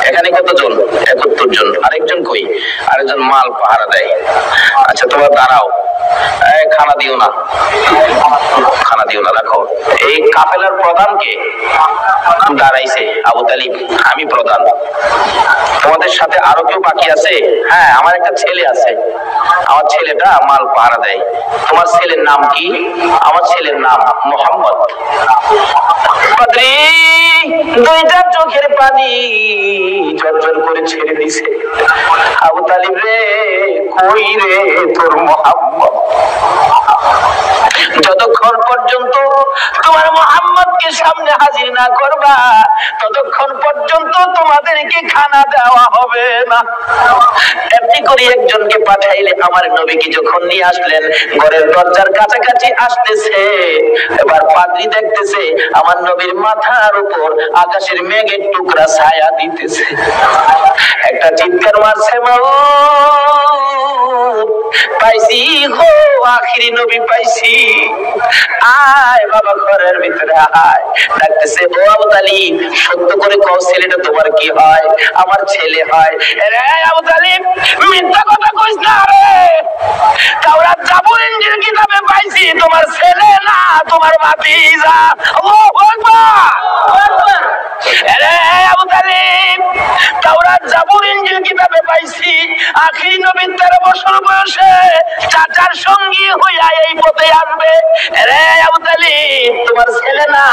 এখানে কতজন? 71 জন। আরেকজন কই? আরেকজন মাল পাহারা দেয়। আচ্ছা তোমরা দাঁড়াও, খানা দিও না, খানা দিও না, রাখো। এই কাফেলার প্রধান কে? দাঁড়াইছে আবু তালিব, আমি প্রধান। তোমাদের সাথে আরো কেউ বাকি আছে? হ্যাঁ, আমার একটা ছেলে আছে, আমার ছেলেটা মাল পাহারা দেয়। তোমার ছেলের নাম কি? আমার ছেলের নাম মুহাম্মদ। পাদ্রী দুইটা চোখের পানি ঝরঝর করে ছেড়ে দিছে। আবু তালিব রে, কই রে তোর মুহাম্মদ? যতক্ষণ পর্যন্ত তোমার মুহাম্মদকে সামনে হাজির না করবা, ততক্ষণ পর্যন্ত তোমাদেরকে খানা দেওয়া হবে না। এমনি করে একজনকে পাঠাইলে আমার নবীকে যখন নিয়ে আসলেন, ঘরের দরজার কাছাকাছি আসতেছে, এবার পাদ্রী দেখতেছে আমার নবীর মাথার উপর আকাশের মেঘের টুকরা ছায়া দিতেছে। একটা চিৎকার মারছে, পাইছি গো, আখিরি নবী পাইছি, আয় বাবা ঘরের ভিতরে আয়। ডাকতেছে, ও আবু তালিব সত্য করে কও ছেলেটা তোমার কি হয়? আমার ছেলে হয়। রে আবু তালিব মিথ্যা কথা কইস না রে, তাওরাত জাবুর ইনজিল কিতাবে পাইছি তোমার ছেলে না, তোমার ভাতিজা। আল্লাহু আকবার। রে আবু তালিব তাওরাত জাবুর ইনজিল কিতাবে পাইছি আখিরি নবী 13 বছর বয়সে চাচার সঙ্গী হইয়া এই পথে আসবে। রে আবু তালিব তোমার ছেলে না,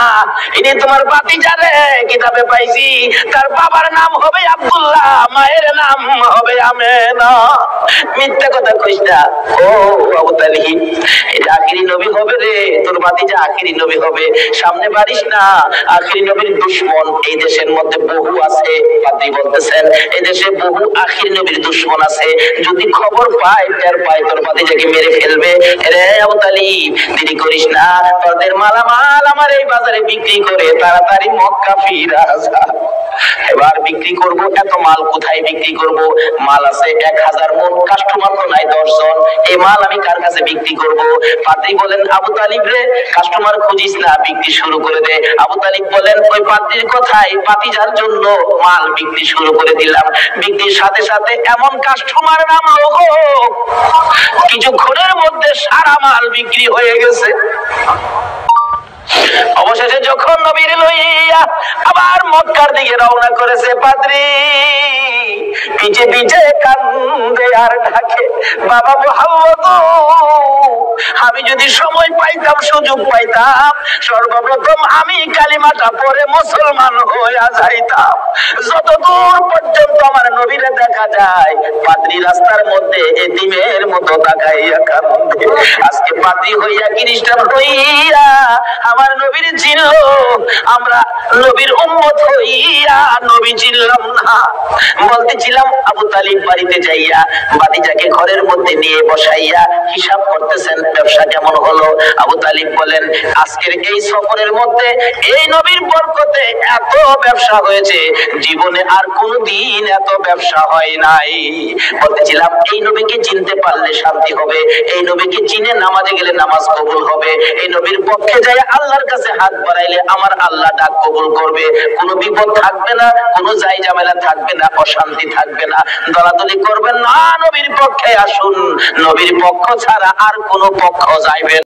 ইনি তোমার ভাতিজা রে, কিতাবে পাইছি তার বাবার নাম হবে আব্দুল্লাহ, মায়ের নাম হবে আমেনা। মিথ্যা কথা কইস না। ও আবু তালিব এটা আখিরি নবী হবে রে, তোর ভাতিজা আখিরি নবী হবে, সামনে বাড়িস না। আখিরি নবীর দুশমন এই দেশের মধ্যে বহু আছে। পাদ্রী বলতেছেন এই দেশে বহু আখিরি নবীর দুশমন আছে, যদি খবর পায় টের পায় তোর ভাতিজাকে মেরে ফেলবে। রে আবু তালিব দেরি করিস না, তোদের মালামাল আমার এই বাজারে বিক্রি করে তাড়াতাড়ি মক্কা ফিরা যা। এবার বিক্রি করব, এত মাল কোথায় বিক্রি করব? মাল আছে 1000 মণ, কাস্টমার তো নাই 10 জন, এই মাল আমি কার কাছে বিক্রি করব? পাদ্রী বলেন আবু তালিব রে কাস্টমার খুঁজিস না, বিক্রি শুরু করে দে। আবু তালিব বলেন ওই পাদ্রীর কথাই ভাতিজার জন্য মাল বিক্রি শুরু করে দিলাম। বিক্রির সাথে সাথে এমন কাস্টমার নামলো গো, কিছুক্ষণের মধ্যে সারা মাল বিক্রি হয়ে গেছে। অবশেষে যখন নবীর লইয়া আবার মক্কার দিকে রওনা করেছে, পাদ্রী পিছে পিছে কান্দে আর ডাকে, বাবা মুহাম্মদ আমি যদি সময় পাইতাম, সুযোগ পাইতাম, সর্বপ্রথম আমি কালিমাটা পড়ে মুসলমান হইয়া যাইতাম। যতদূর পর্যন্ত আমার নবীরে দেখা যায়, পাদ্রী রাস্তার মধ্যে এতিমের মতো তাকাইয়া কান্দে। আজকে পাদ্রী হইয়া খ্রিস্টান হইয়া আমার নবীর চিনল, আমরা নবীর উম্মত হইয়া নবী চিনলাম না। বলতেছিলাম আবু তালিব বাড়িতে যাইয়া ভাতিজাকে ঘরের মধ্যে নিয়ে বসাইয়া হিসাব করতেছেন ব্যবসা কেমন হলো। আবু তালিব বলেন আজকের এই সফরের মধ্যে এই নবীর বরকতে এত ব্যবসা হয়েছে, জীবনে আর কোনদিন এত ব্যবসা হয় নাই। বলতেছিলাম এই নবীকে চিনতে পারলে শান্তি হবে, এই নবীকে চিনে নামাজে গেলে নামাজ কবুল হবে, এই নবীর পক্ষে যায় আল্লাহর কাছে হাত বাড়াইলে আমার আল্লাহ ডাক কবুল করবে, কোনো বিপদ থাকবে না, কোনো যাই ঝামেলা থাকবে না, অশান্তি থাকবে না, দলাদলি করবেন না, নবীর পক্ষে আসুন, নবীর পক্ষ ছাড়া আর কোনো পক্ষ যাইবে